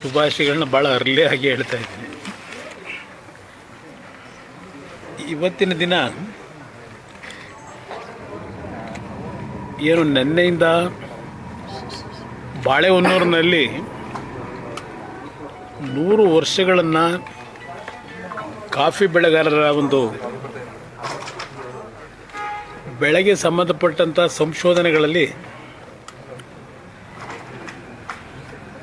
ಶುಭಾಶಯಗಳನ್ನ ಭಾಳ ಅರ್ಲಿ ಆಗಿ ಹೇಳ್ತಾ ಇದ್ದೀನಿ. ಇವತ್ತಿನ ದಿನ ಏನು ನಿನ್ನೆಯಿಂದ ಬಾಳೆಹೊನ್ನೂರಿನಲ್ಲಿ 100 ವರ್ಷಗಳನ್ನು ಕಾಫಿ ಬೆಳೆಗಾರರ ಒಂದು ಬೆಳೆಗೆ ಸಂಬಂಧಪಟ್ಟಂಥ ಸಂಶೋಧನೆಗಳಲ್ಲಿ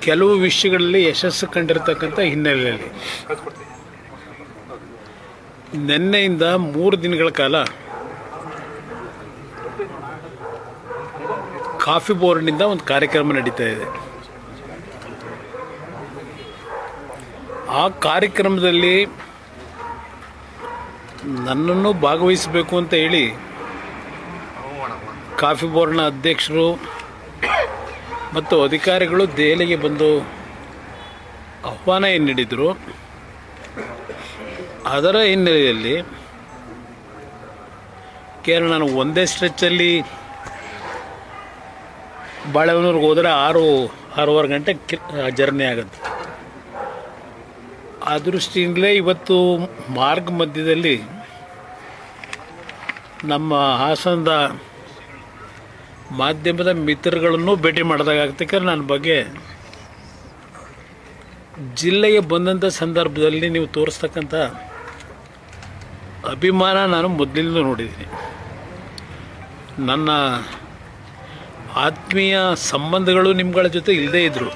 ಕೆಲವು ವಿಷಯಗಳಲ್ಲಿ ಯಶಸ್ಸು ಕಂಡಿರತಕ್ಕಂಥ ಹಿನ್ನೆಲೆಯಲ್ಲಿ ನಿನ್ನೆಯಿಂದ 3 ದಿನಗಳ ಕಾಲ ಕಾಫಿ ಬೋರ್ಡ್ನಿಂದ ಒಂದು ಕಾರ್ಯಕ್ರಮ ನಡೀತಾ ಇದೆ. ಆ ಕಾರ್ಯಕ್ರಮದಲ್ಲಿ ನನ್ನನ್ನು ಭಾಗವಹಿಸಬೇಕು ಅಂತ ಹೇಳಿ ಕಾಫಿ ಬೋರ್ಡ್ನ ಅಧ್ಯಕ್ಷರು ಮತ್ತು ಅಧಿಕಾರಿಗಳು ದೆಹಲಿಗೆ ಬಂದು ಆಹ್ವಾನ ಏನು ನೀಡಿದರು. ಅದರ ಹಿನ್ನೆಲೆಯಲ್ಲಿ ಕೇವಲ ನಾನು ಒಂದೇ ಸ್ಟ್ರೆಚ್ಚಲ್ಲಿ ಬಾಳೆಹೊನ್ನೂರಿಗೆ ಹೋದರೆ 6-6:30 ಗಂಟೆ ಜರ್ನಿ ಆಗುತ್ತೆ. ಆ ದೃಷ್ಟಿಯಿಂದಲೇ ಇವತ್ತು ಮಾರ್ಗ ಮಧ್ಯದಲ್ಲಿ ನಮ್ಮ ಹಾಸನದ ಮಾಧ್ಯಮದ ಮಿತ್ರಗಳನ್ನು ಭೇಟಿ ಮಾಡಿದಾಗುತ್ತೆ. ನನ್ನ ಬಗ್ಗೆ ಜಿಲ್ಲೆಗೆ ಬಂದಂಥ ಸಂದರ್ಭದಲ್ಲಿ ನೀವು ತೋರಿಸ್ತಕ್ಕಂಥ ಅಭಿಮಾನ ನಾನು ಮೊದಲಿಂದ ನೋಡಿದ್ದೀನಿ. ನನ್ನ ಆತ್ಮೀಯ ಸಂಬಂಧಗಳು ನಿಮ್ಗಳ ಜೊತೆ ಇಲ್ಲದೇ ಇದ್ದರು,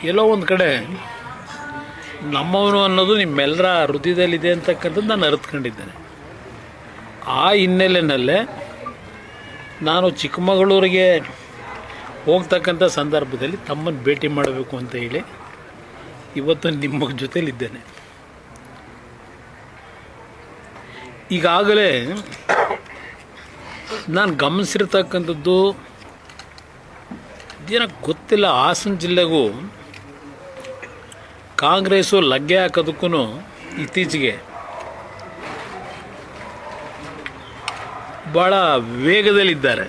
ಎಲ್ಲೋ ಒಂದು ಕಡೆ ನಮ್ಮವನು ಅನ್ನೋದು ನಿಮ್ಮೆಲ್ಲರ ಹೃದಯದಲ್ಲಿದೆ ಅಂತಕ್ಕಂಥದ್ದು ನಾನು ಅರಿತುಕೊಂಡಿದ್ದೇನೆ. ಆ ಹಿನ್ನೆಲೆಯಲ್ಲೇ ನಾನು ಚಿಕ್ಕಮಗಳೂರಿಗೆ ಹೋಗ್ತಕ್ಕಂಥ ಸಂದರ್ಭದಲ್ಲಿ ತಮ್ಮನ್ನು ಭೇಟಿ ಮಾಡಬೇಕು ಅಂತ ಹೇಳಿ ಇವತ್ತು ನಿಮ್ಮ ಜೊತೆಲಿದ್ದೇನೆ. ಈಗಾಗಲೇ ನಾನು ಗಮನಿಸಿರ್ತಕ್ಕಂಥದ್ದು ಏನೋ ಗೊತ್ತಿಲ್ಲ, ಹಾಸನ ಜಿಲ್ಲೆಗೂ ಕಾಂಗ್ರೆಸ್ಸು ಲಗ್ಗೆ ಹಾಕೋದಕ್ಕೂ ಇತ್ತೀಚೆಗೆ ಭಾಳ ವೇಗದಲ್ಲಿದ್ದಾರೆ.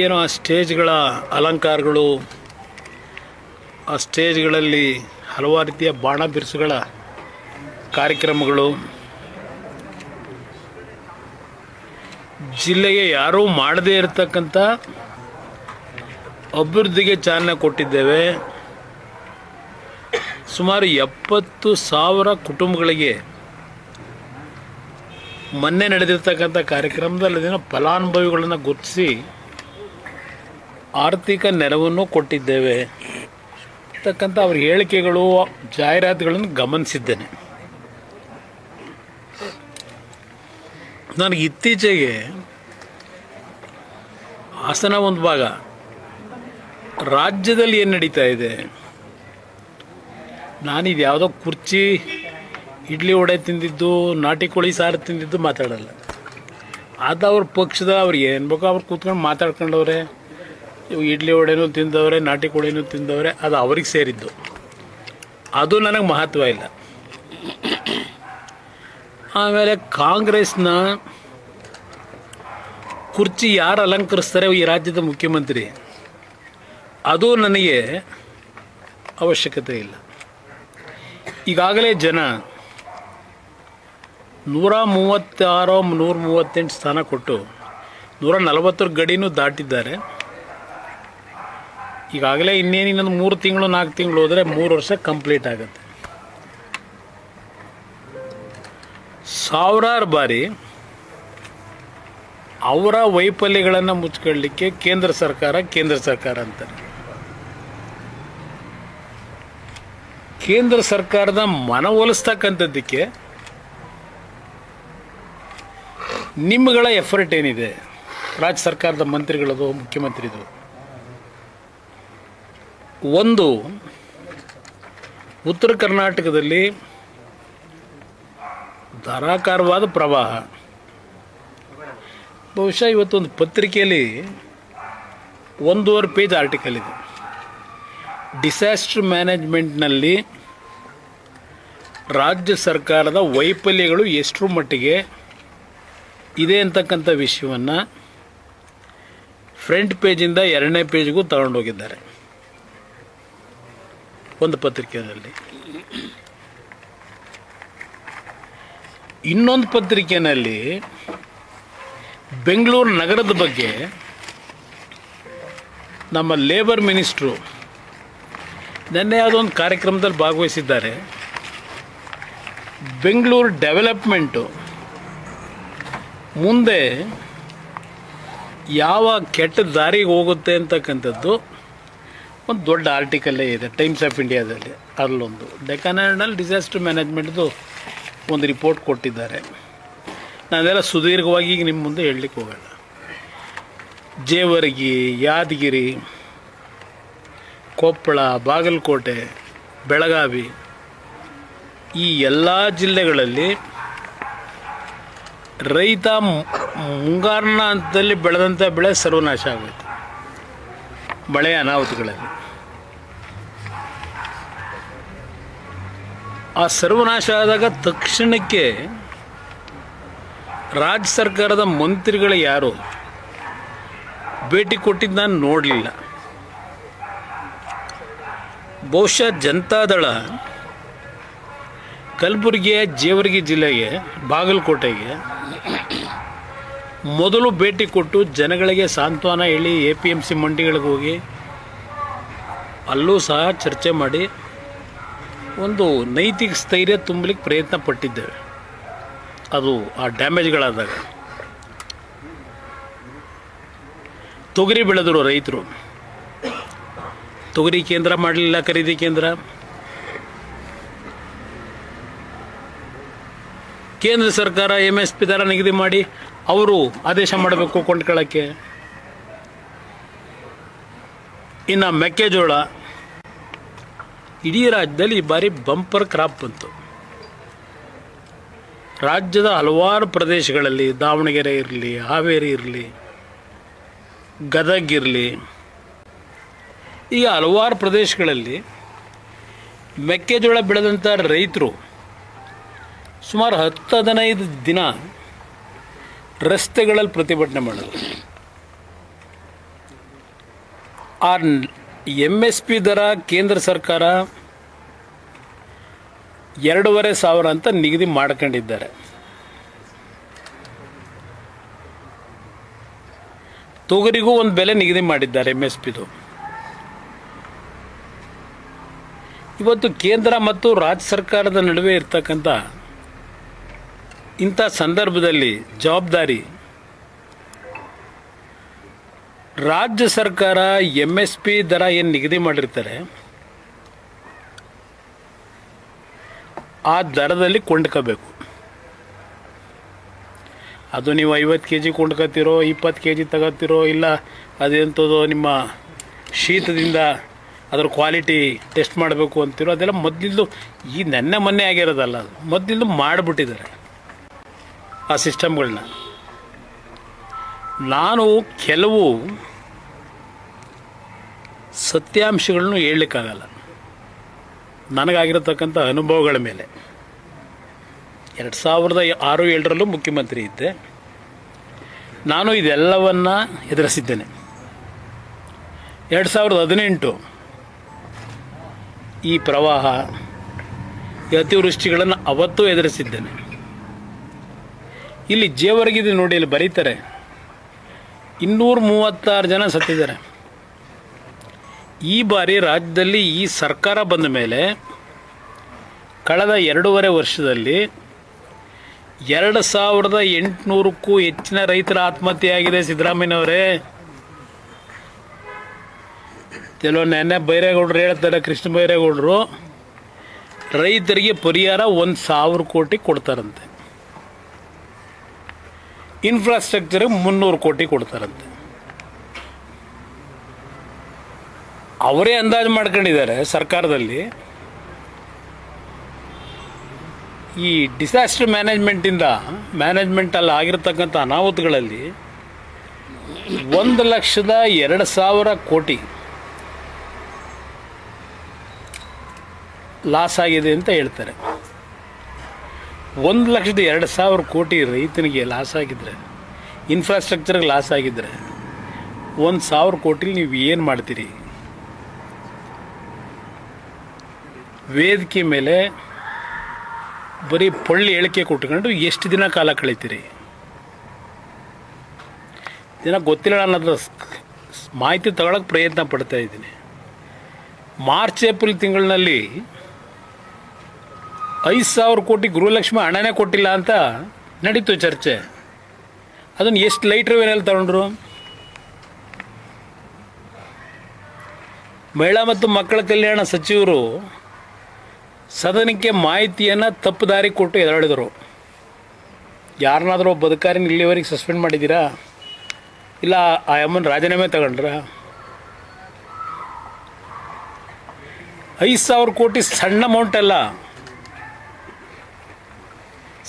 ಏನೋ ಆ ಸ್ಟೇಜ್ಗಳ ಅಲಂಕಾರಗಳು, ಆ ಸ್ಟೇಜ್ಗಳಲ್ಲಿ ಹಲವಾರು ರೀತಿಯ ಬಾಣ ಬಿರುಸುಗಳ ಕಾರ್ಯಕ್ರಮಗಳು, ಜಿಲ್ಲೆಗೆ ಯಾರೂ ಮಾಡದೇ ಇರತಕ್ಕಂಥ ಅಭಿವೃದ್ಧಿಗೆ ಚಾಲನೆ ಕೊಟ್ಟಿದ್ದೇವೆ. ಸುಮಾರು 70,000 ಕುಟುಂಬಗಳಿಗೆ ಮೊನ್ನೆ ನಡೆದಿರ್ತಕ್ಕಂಥ ಕಾರ್ಯಕ್ರಮದಲ್ಲಿ ಅದನ್ನು ಫಲಾನುಭವಿಗಳನ್ನು ಗುರುತಿಸಿ ಆರ್ಥಿಕ ನೆರವನ್ನು ಕೊಟ್ಟಿದ್ದೇವೆ ಅಂತಕ್ಕಂಥ ಅವ್ರ ಹೇಳಿಕೆಗಳು, ಜಾಹೀರಾತುಗಳನ್ನು ಗಮನಿಸಿದ್ದೇನೆ. ನನಗೆ ಇತ್ತೀಚೆಗೆ ಹಾಸನ ಒಂದು ಭಾಗ, ರಾಜ್ಯದಲ್ಲಿ ಏನು ನಡೀತಾ ಇದೆ, ನಾನಿದು ಯಾವುದೋ ಕುರ್ಚಿ ಇಡ್ಲಿ ವಡೆ ತಿಂದಿದ್ದು, ನಾಟಿ ಕೋಳಿ ಸಾರು ತಿಂದಿದ್ದು ಮಾತಾಡಲ್ಲ. ಅದು ಅವ್ರ ಪಕ್ಷದ ಅವ್ರಿಗೆ ಏನು ಬೇಕೋ ಅವ್ರು ಕೂತ್ಕೊಂಡು ಮಾತಾಡ್ಕೊಂಡವ್ರೆ. ಇಡ್ಲಿ ವಡೆನೂ ತಿಂದವ್ರೆ, ನಾಟಿ ಕೋಳಿನೂ ತಿಂದವ್ರೆ, ಅದು ಅವ್ರಿಗೆ ಸೇರಿದ್ದು. ಅದು ನನಗೆ ಮಹತ್ವ ಇಲ್ಲ. ಆಮೇಲೆ ಕಾಂಗ್ರೆಸ್ನ ಕುರ್ಚಿ ಯಾರು ಅಲಂಕರಿಸ್ತಾರೆ ಈ ರಾಜ್ಯದ ಮುಖ್ಯಮಂತ್ರಿ, ಅದು ನನಗೆ ಅವಶ್ಯಕತೆ ಇಲ್ಲ. ಈಗಾಗಲೇ ಜನ 136 138 ಸ್ಥಾನ ಕೊಟ್ಟು 140 ಗಡಿನೂ ದಾಟಿದ್ದಾರೆ. ಈಗಾಗಲೇ ಇನ್ನೊಂದು 3 ತಿಂಗಳು 4 ತಿಂಗಳು ಹೋದರೆ 3 ವರ್ಷ ಕಂಪ್ಲೀಟ್ ಆಗುತ್ತೆ. ಸಾವಿರಾರು ಬಾರಿ ಅವರ ವೈಫಲ್ಯಗಳನ್ನು ಮುಚ್ಕೊಳ್ಳಿಕ್ಕೆ ಕೇಂದ್ರ ಸರ್ಕಾರ ಅಂತಾರೆ. ಕೇಂದ್ರ ಸರ್ಕಾರದ ಮನವೊಲಿಸ್ತಕ್ಕಂಥದ್ದಕ್ಕೆ ನಿಮ್ಮಗಳ ಎಫರ್ಟ್ ಏನಿದೆ, ರಾಜ್ಯ ಸರ್ಕಾರದ ಮಂತ್ರಿಗಳದು, ಮುಖ್ಯಮಂತ್ರಿದು? ಒಂದು, ಉತ್ತರ ಕರ್ನಾಟಕದಲ್ಲಿ ಧಾರಾಕಾರವಾದ ಪ್ರವಾಹ. ಬಹುಶಃ ಇವತ್ತೊಂದು ಪತ್ರಿಕೆಯಲ್ಲಿ 1.5 ಪೇಜ್ ಆರ್ಟಿಕಲ್ ಇದೆ. ಡಿಸಾಸ್ಟರ್ ಮ್ಯಾನೇಜ್ಮೆಂಟ್ನಲ್ಲಿ ರಾಜ್ಯ ಸರ್ಕಾರದ ವೈಫಲ್ಯಗಳು ಎಷ್ಟರ ಮಟ್ಟಿಗೆ ಇದೆ ಅಂತಕ್ಕಂಥ ವಿಷಯವನ್ನು ಫ್ರಂಟ್ ಪೇಜಿಂದ 2ನೇ ಪೇಜ್ಗೂ ತಗೊಂಡೋಗಿದ್ದಾರೆ ಒಂದು ಪತ್ರಿಕೆಯಲ್ಲಿ. ಇನ್ನೊಂದು ಪತ್ರಿಕೆಯಲ್ಲಿ ಬೆಂಗಳೂರು ನಗರದ ಬಗ್ಗೆ ನಮ್ಮ ಲೇಬರ್ ಮಿನಿಸ್ಟ್ರು ನಿನ್ನೆ ಯಾವುದೊಂದು ಕಾರ್ಯಕ್ರಮದಲ್ಲಿ ಭಾಗವಹಿಸಿದ್ದಾರೆ. ಬೆಂಗಳೂರು ಡೆವಲಪ್ಮೆಂಟು ಮುಂದೆ ಯಾವ ಕೆಟ್ಟ ದಾರಿಗೆ ಹೋಗುತ್ತೆ ಅಂತಕ್ಕಂಥದ್ದು ಒಂದು ದೊಡ್ಡ ಆರ್ಟಿಕಲ್ಲೇ ಇದೆ ಟೈಮ್ಸ್ ಆಫ್ ಇಂಡಿಯಾದಲ್ಲಿ. ಅಲ್ಲೊಂದು ಡೆಕ್ಕನ್ ಹ್ಯಾಂಡಲ್ ಡಿಸಾಸ್ಟರ್ ಮ್ಯಾನೇಜ್ಮೆಂಟ್ದು ಒಂದು ರಿಪೋರ್ಟ್ ಕೊಟ್ಟಿದ್ದಾರೆ. ನಾನೆಲ್ಲ ಸುದೀರ್ಘವಾಗಿ ಈಗ ನಿಮ್ಮ ಮುಂದೆ ಹೇಳಲಿಕ್ಕೆ ಹೋಗೋಣ. ಜೇವರ್ಗಿ, ಯಾದಗಿರಿ, ಕೊಪ್ಪಳ, ಬಾಗಲಕೋಟೆ, ಬೆಳಗಾವಿ ಈ ಎಲ್ಲ ಜಿಲ್ಲೆಗಳಲ್ಲಿ ರೈತ ಮುಂಗಾರಿನ ಹಂತದಲ್ಲಿ ಬೆಳೆದಂಥ ಬೆಳೆ ಸರ್ವನಾಶ ಆಗುತ್ತೆ ಮಳೆಯ ಅನಾಹುತಗಳಲ್ಲಿ. ಆ ಸರ್ವನಾಶ ಆದಾಗ ತಕ್ಷಣಕ್ಕೆ ರಾಜ್ಯ ಸರ್ಕಾರದ ಮಂತ್ರಿಗಳು ಯಾರು ಭೇಟಿ ಕೊಟ್ಟಿದ್ದು ನಾನು ನೋಡಲಿಲ್ಲ. ಬಹುಶಃ ಜನತಾದಳ ಕಲಬುರಗಿಯ ಜೇವರ್ಗಿ ಜಿಲ್ಲೆಗೆ, ಬಾಗಲಕೋಟೆಗೆ ಮೊದಲು ಭೇಟಿ ಕೊಟ್ಟು ಜನಗಳಿಗೆ ಸಾಂತ್ವನ ಹೇಳಿ APMC ಮಂಡಿಗಳಿಗೆ ಹೋಗಿ ಅಲ್ಲೂ ಸಹ ಚರ್ಚೆ ಮಾಡಿ ಒಂದು ನೈತಿಕ ಸ್ಥೈರ್ಯ ತುಂಬಲಿಕ್ಕೆ ಪ್ರಯತ್ನ ಪಟ್ಟಿದ್ದೇವೆ. ಅದು ಆ ಡ್ಯಾಮೇಜ್ಗಳಾದಾಗ ತೊಗರಿ ಬೆಳೆದರು ರೈತರು, ತೊಗರಿ ಕೇಂದ್ರ ಮಾಡಲಿಲ್ಲ, ಖರೀದಿ ಕೇಂದ್ರ. ಕೇಂದ್ರ ಸರ್ಕಾರ MSP ದರ ನಿಗದಿ ಮಾಡಿ ಅವರು ಆದೇಶ ಮಾಡಬೇಕು ಕೊಂಡ್ಕೊಳ್ಳೋಕ್ಕೆ. ಇನ್ನು ಮೆಕ್ಕೆಜೋಳ ಇಡೀ ರಾಜ್ಯದಲ್ಲಿ ಈ ಬಾರಿ ಬಂಪರ್ ಕ್ರಾಪ್ ಬಂತು. ರಾಜ್ಯದ ಹಲವಾರು ಪ್ರದೇಶಗಳಲ್ಲಿ, ದಾವಣಗೆರೆ ಇರಲಿ, ಹಾವೇರಿ ಇರಲಿ, ಗದಗ ಇರಲಿ, ಈಗ ಹಲವಾರು ಪ್ರದೇಶಗಳಲ್ಲಿ ಮೆಕ್ಕೆಜೋಳ ಬೆಳೆದಂಥ ರೈತರು ಸುಮಾರು 10-15 ದಿನ ರಸ್ತೆಗಳಲ್ಲಿ ಪ್ರತಿಭಟನೆ ಮಾಡೋದು. ಆ MSP ದರ ಕೇಂದ್ರ ಸರ್ಕಾರ 2,500 ಅಂತ ನಿಗದಿ ಮಾಡ್ಕೊಂಡಿದ್ದಾರೆ. ತೊಗರಿಗೂ ಒಂದು ಬೆಲೆ ನಿಗದಿ ಮಾಡಿದ್ದಾರೆ MSPದು. ಇವತ್ತು ಕೇಂದ್ರ ಮತ್ತು ರಾಜ್ಯ ಸರ್ಕಾರದ ನಡುವೆ ಇರ್ತಕ್ಕಂಥ ಇಂಥ ಸಂದರ್ಭದಲ್ಲಿ ಜವಾಬ್ದಾರಿ ರಾಜ್ಯ ಸರ್ಕಾರ MSP ದರ ಏನು ನಿಗದಿ ಮಾಡಿರ್ತಾರೆ ಆ ದರದಲ್ಲಿ ಕೊಂಡ್ಕೋಬೇಕು. ಅದು ನೀವು 50 kg ಕೊಂಡ್ಕೋತಿರೋ, 20 kg ತಗೋತಿರೋ, ಇಲ್ಲ ಅದೆಂಥದ್ದು ನಿಮ್ಮ ಶೀತದಿಂದ ಅದ್ರ ಕ್ವಾಲಿಟಿ ಟೆಸ್ಟ್ ಮಾಡಬೇಕು ಅಂತಿರೋ, ಅದೆಲ್ಲ ಮೊದಲಿಂದು ಈ ಮೊನ್ನೆ ಆಗಿರೋದಲ್ಲ, ಅದು ಮೊದಲಿಂದು ಮಾಡಿಬಿಟ್ಟಿದ್ದಾರೆ ಆ ಸಿಸ್ಟಮ್ಗಳನ್ನ. ನಾನು ಕೆಲವು ಸತ್ಯಾಂಶಗಳನ್ನು ಹೇಳಲಿಕ್ಕಾಗಲ್ಲ ನನಗಾಗಿರತಕ್ಕಂಥ ಅನುಭವಗಳ ಮೇಲೆ. 2006-07 ಮುಖ್ಯಮಂತ್ರಿ ಇದ್ದೆ. ನಾನು ಇದೆಲ್ಲವನ್ನು ಎದುರಿಸಿದ್ದೇನೆ. 2018 ಈ ಪ್ರವಾಹ, ಈ ಅತಿವೃಷ್ಟಿಗಳನ್ನು ಅವತ್ತೂ ಎದುರಿಸಿದ್ದೇನೆ. ಇಲ್ಲಿ ಜೇವರ್ಗಿದೆ ನೋಡಿ, ಇಲ್ಲಿ ಬರೀತಾರೆ 236 ಜನ ಸತ್ತಿದ್ದಾರೆ. ಈ ಬಾರಿ ರಾಜ್ಯದಲ್ಲಿ ಈ ಸರ್ಕಾರ ಬಂದ ಮೇಲೆ ಕಳೆದ 2.5 ವರ್ಷದಲ್ಲಿ 2,800ಕ್ಕೂ ಹೆಚ್ಚಿನ ರೈತರ ಆತ್ಮಹತ್ಯೆಯಾಗಿದೆ. ಸಿದ್ದರಾಮಯ್ಯನವರೇ, ಕೆಲವು ನೆನ್ನೆ ಬೈರೇಗೌಡರು ಹೇಳ್ತಾರೆ, ಕೃಷ್ಣ ಬೈರೇಗೌಡರು ರೈತರಿಗೆ ಪರಿಹಾರ 1,000 ಕೋಟಿ ಕೊಡ್ತಾರಂತೆ, ಇನ್ಫ್ರಾಸ್ಟ್ರಕ್ಚರ್ಗೆ 300 ಕೋಟಿ ಕೊಡ್ತಾರಂತೆ. ಅವರೇ ಅಂದಾಜು ಮಾಡ್ಕೊಂಡಿದ್ದಾರೆ ಸರ್ಕಾರದಲ್ಲಿ. ಈ ಡಿಸಾಸ್ಟರ್ ಮ್ಯಾನೇಜ್ಮೆಂಟಲ್ಲಿ ಆಗಿರತಕ್ಕಂಥ ಅನಾಹುತಗಳಲ್ಲಿ 1,02,000 ಕೋಟಿ ಲಾಸ್ ಆಗಿದೆ ಅಂತ ಹೇಳ್ತಾರೆ. 1,02,000 ಕೋಟಿ ರೈತನಿಗೆ ಲಾಸ್ ಆಗಿದ್ರೆ, ಇನ್ಫ್ರಾಸ್ಟ್ರಕ್ಚರ್ಗೆ ಲಾಸ್ ಆಗಿದ್ರೆ 1,000 ಕೋಟಿ ನೀವು ಏನು ಮಾಡ್ತೀರಿ? ವೇದಿಕೆ ಮೇಲೆ ಬರೀ ಪೊಳ್ಳಿ ಹೇಳಿಕೆ ಕೊಟ್ಕೊಂಡು ಎಷ್ಟು ದಿನ ಕಾಲ ಕಳೀತೀರಿ? ದಿನ ಗೊತ್ತಿಲ್ಲ ಅನ್ನೋದ್ರ ಮಾಹಿತಿ ತಗೊಳಕ್ಕೆ ಪ್ರಯತ್ನ ಪಡ್ತಾ ಇದ್ದೀನಿ. ಮಾರ್ಚ್ ಏಪ್ರಿಲ್ ತಿಂಗಳಿನಲ್ಲಿ 5,000 ಕೋಟಿ ಗೃಹಲಕ್ಷ್ಮಿ ಹಣನೇ ಕೊಟ್ಟಿಲ್ಲ ಅಂತ ನಡೀತು ಚರ್ಚೆ. ಅದನ್ನು ಎಷ್ಟು ಲೈಟ್ರ್ ವೇನಲ್ಲಿ ತಗೊಂಡ್ರು? ಮಹಿಳಾ ಮತ್ತು ಮಕ್ಕಳ ಕಲ್ಯಾಣ ಸಚಿವರು ಸದನಕ್ಕೆ ಮಾಹಿತಿಯನ್ನು ತಪ್ಪು ದಾರಿ ಕೊಟ್ಟು ಎದುರಾಡಿದರು. ಯಾರನ್ನಾದರೂ ಒಬ್ಬ ಅಧಿಕಾರಿನ ಇಲ್ಲಿವರೆಗೆ ಸಸ್ಪೆಂಡ್ ಮಾಡಿದ್ದೀರಾ? ಇಲ್ಲ ಆ ಅಮ್ಮನ ರಾಜೀನಾಮೆ ತಗೊಂಡ್ರ? 5,000 ಕೋಟಿ ಸಣ್ಣ ಅಮೌಂಟ್ ಅಲ್ಲ.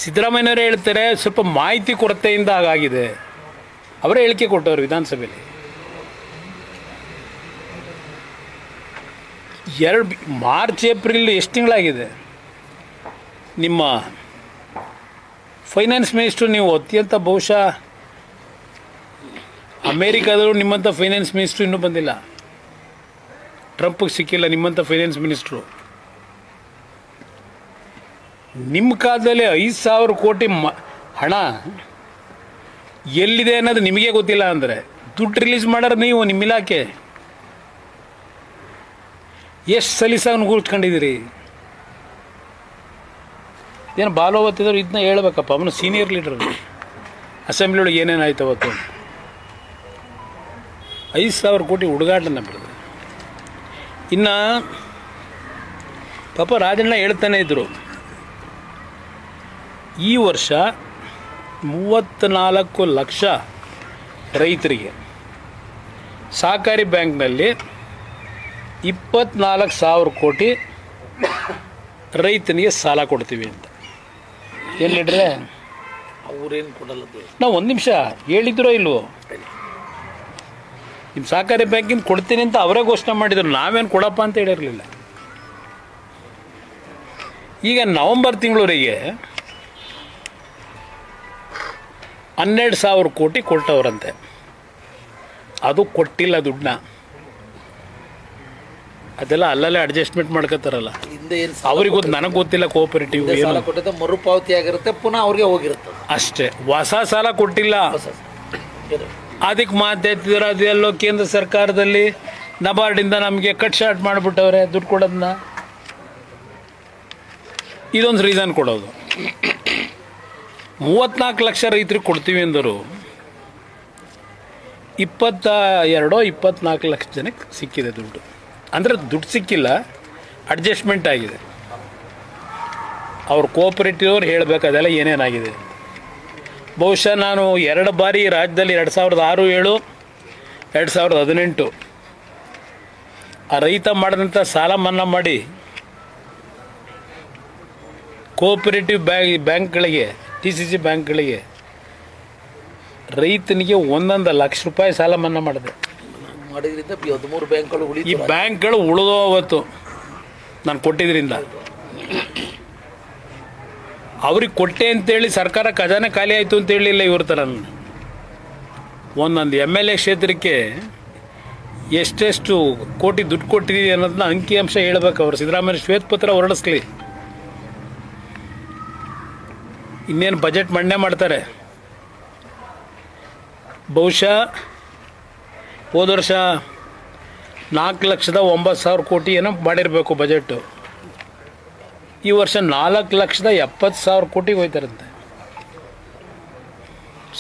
ಸಿದ್ದರಾಮಯ್ಯನವರೇ ಹೇಳ್ತಾರೆ ಸ್ವಲ್ಪ ಮಾಹಿತಿ ಕೊರತೆಯಿಂದ ಹಾಗಾಗಿದೆ. ಅವರೇ ಹೇಳಿಕೆ ಕೊಟ್ಟವರು ವಿಧಾನಸಭೆಯಲ್ಲಿ. ಮಾರ್ಚ್ ಏಪ್ರಿಲ್ ಎಷ್ಟು ತಿಂಗಳಾಗಿದೆ? ನಿಮ್ಮ ಫೈನಾನ್ಸ್ ಮಿನಿಸ್ಟ್ರು, ನೀವು ಅತ್ಯಂತ ಬಹುಶಃ ಅಮೇರಿಕಾದವರು ನಿಮ್ಮಂಥ ಫೈನಾನ್ಸ್ ಮಿನಿಸ್ಟ್ರು ಇನ್ನೂ ಬಂದಿಲ್ಲ. ಟ್ರಂಪ್ಗೆ ಸಿಕ್ಕಿಲ್ಲ ನಿಮ್ಮಂಥ ಫೈನಾನ್ಸ್ ಮಿನಿಸ್ಟ್ರು. ನಿಮ್ಮ ಕಾಲದಲ್ಲಿ 5,000 ಕೋಟಿ ಹಣ ಎಲ್ಲಿದೆ ಅನ್ನೋದು ನಿಮಗೆ ಗೊತ್ತಿಲ್ಲ ಅಂದರೆ ದುಡ್ಡು ರಿಲೀಸ್ ಮಾಡೋರು ನೀವು, ನಿಮ್ಮ ಇಲಾಖೆ ಎಷ್ಟು ಸಲೀಸಾಗಿ ಕೂತ್ಕೊಂಡಿದ್ದೀರಿ? ಏನು ಬಾಲು ಅವತ್ತಿದ್ರು ಇದನ್ನ ಹೇಳ್ಬೇಕಪ್ಪ, ಅವನು ಸೀನಿಯರ್ ಲೀಡರ್. ಅಸೆಂಬ್ಲಿ ಒಳಗೆ ಏನೇನಾಯ್ತು ಅವತ್ತು? 5,000 ಕೋಟಿ ಹುಡುಗಾಟನ ಬಿಡಿದ್ರು. ಇನ್ನು ಪಾಪ ರಾಜಣ್ಣ ಹೇಳ್ತಾನೆ ಇದ್ದರು, ಈ ವರ್ಷ 34 ಲಕ್ಷ ರೈತರಿಗೆ ಸಹಕಾರಿ ಬ್ಯಾಂಕ್ನಲ್ಲಿ 24,000 ಕೋಟಿ ರೈತನಿಗೆ ಸಾಲ ಕೊಡ್ತೀವಿ ಅಂತ. ಏನು ಲೀಡ್ರೆ? ಅವ್ರೇನು ಕೊಡಲ್ಲ. ನಾವು ಒಂದು ನಿಮಿಷ ಹೇಳಿದ್ರೋ ಇಲ್ವೋ? ನಿಮ್ಮ ಸಹಕಾರಿ ಬ್ಯಾಂಕಿಂದ ಕೊಡ್ತೀನಿ ಅಂತ ಅವರೇ ಘೋಷಣೆ ಮಾಡಿದರು, ನಾವೇನು ಕೊಡಪ್ಪ ಅಂತ ಹೇಳಿರಲಿಲ್ಲ. ಈಗ ನವಂಬರ್ ತಿಂಗಳವರೆಗೆ 12,000 ಕೋಟಿ ಕೊಟ್ಟವರಂತೆ. ಅದು ಕೊಟ್ಟಿಲ್ಲ ದುಡ್ಡನ್ನ. ಅದೆಲ್ಲ ಅಲ್ಲಲ್ಲೇ ಅಡ್ಜಸ್ಟ್ಮೆಂಟ್ ಮಾಡ್ಕೋತಾರಲ್ಲ. ಅವ್ರಿಗೆ ಗೊತ್ತು, ನನಗೆ ಗೊತ್ತಿಲ್ಲ. ಕೋಆಪರೇಟಿವ್ ಸಾಲ ಕೊಟ್ಟಿದ್ದ ಮರುಪಾವತಿ ಆಗಿರುತ್ತೆ, ಪುನಃ ಅವ್ರಿಗೆ ಹೋಗಿರುತ್ತೆ ಅಷ್ಟೇ. ಹೊಸ ಸಾಲ ಕೊಟ್ಟಿಲ್ಲ. ಅದಕ್ಕೆ ಮಾತಾಡ್ತಿದ್ರು, ಅದೆಲ್ಲೋ ಕೇಂದ್ರ ಸರ್ಕಾರದಲ್ಲಿ ನಬಾರ್ಡಿಂದ ನಮಗೆ ಕಟ್ ಶಾರ್ಟ್ ಮಾಡಿಬಿಟ್ಟವ್ರೆ ದುಡ್ಡು ಕೊಡೋದನ್ನ. ಇದೊಂದು ರೀಸನ್ ಕೊಡೋದು. 34 ಲಕ್ಷ ರೈತರಿಗೆ ಕೊಡ್ತೀವಿ ಅಂದರು. 24 ಲಕ್ಷ ಜನಕ್ಕೆ ಸಿಕ್ಕಿದೆ ದುಡ್ಡು. ಅಂದರೆ ದುಡ್ಡು ಸಿಕ್ಕಿಲ್ಲ, ಅಡ್ಜಸ್ಟ್ಮೆಂಟ್ ಆಗಿದೆ. ಅವ್ರ ಕೋಆಪರೇಟಿವ್ ಅವ್ರು ಹೇಳಬೇಕು ಅದೆಲ್ಲ ಏನೇನಾಗಿದೆ. ಬಹುಶಃ ನಾನು 2 ಬಾರಿ ರಾಜ್ಯದಲ್ಲಿ 2006, 2007, 2018 ಆ ರೈತ ಮಾಡಿದಂಥ ಸಾಲ ಮನ್ನಾ ಮಾಡಿ ಕೋಆಪರೇಟಿವ್ ಬ್ಯಾಂಕ್ಗಳಿಗೆ, TCC ಬ್ಯಾಂಕ್ಗಳಿಗೆ ರೈತನಿಗೆ 1 ಲಕ್ಷ ರೂಪಾಯಿ ಸಾಲ ಮನ್ನಾ ಮಾಡಿದೆ. ಮಾಡಿದ್ರಿಂದ 13 ಬ್ಯಾಂಕ್ಗಳು ಈ ಬ್ಯಾಂಕ್ಗಳು ಉಳಿದೋ ಅವತ್ತು ನಾನು ಕೊಟ್ಟಿದ್ರಿಂದ. ಅವ್ರಿಗೆ ಕೊಟ್ಟೆ ಅಂತೇಳಿ ಸರ್ಕಾರ ಖಜಾನೆ ಖಾಲಿ ಆಯಿತು ಅಂತ ಹೇಳಿಲ್ಲ ಇವ್ರ ಥರ. ಒಂದೊಂದು MLA ಕ್ಷೇತ್ರಕ್ಕೆ ಎಷ್ಟೆಷ್ಟು ಕೋಟಿ ದುಡ್ಡು ಕೊಟ್ಟಿದ್ದೀವಿ ಅನ್ನೋದನ್ನ ಅಂಕಿಅಂಶ ಹೇಳ್ಬೇಕು. ಅವರು ಸಿದ್ದರಾಮಯ್ಯ ಶ್ವೇತಪತ್ರ ಹೊರಡಿಸ್ಲಿ. ಇನ್ನೇನು ಬಜೆಟ್ ಮಂಡನೆ ಮಾಡ್ತಾರೆ. ಬಹುಶಃ ಹೋದ ವರ್ಷ 4,09,000 ಕೋಟಿ ಏನೋ ಮಾಡಿರಬೇಕು ಬಜೆಟು. ಈ ವರ್ಷ 4,70,000 ಕೋಟಿಗೆ ಹೋಯ್ತಾರಂತೆ.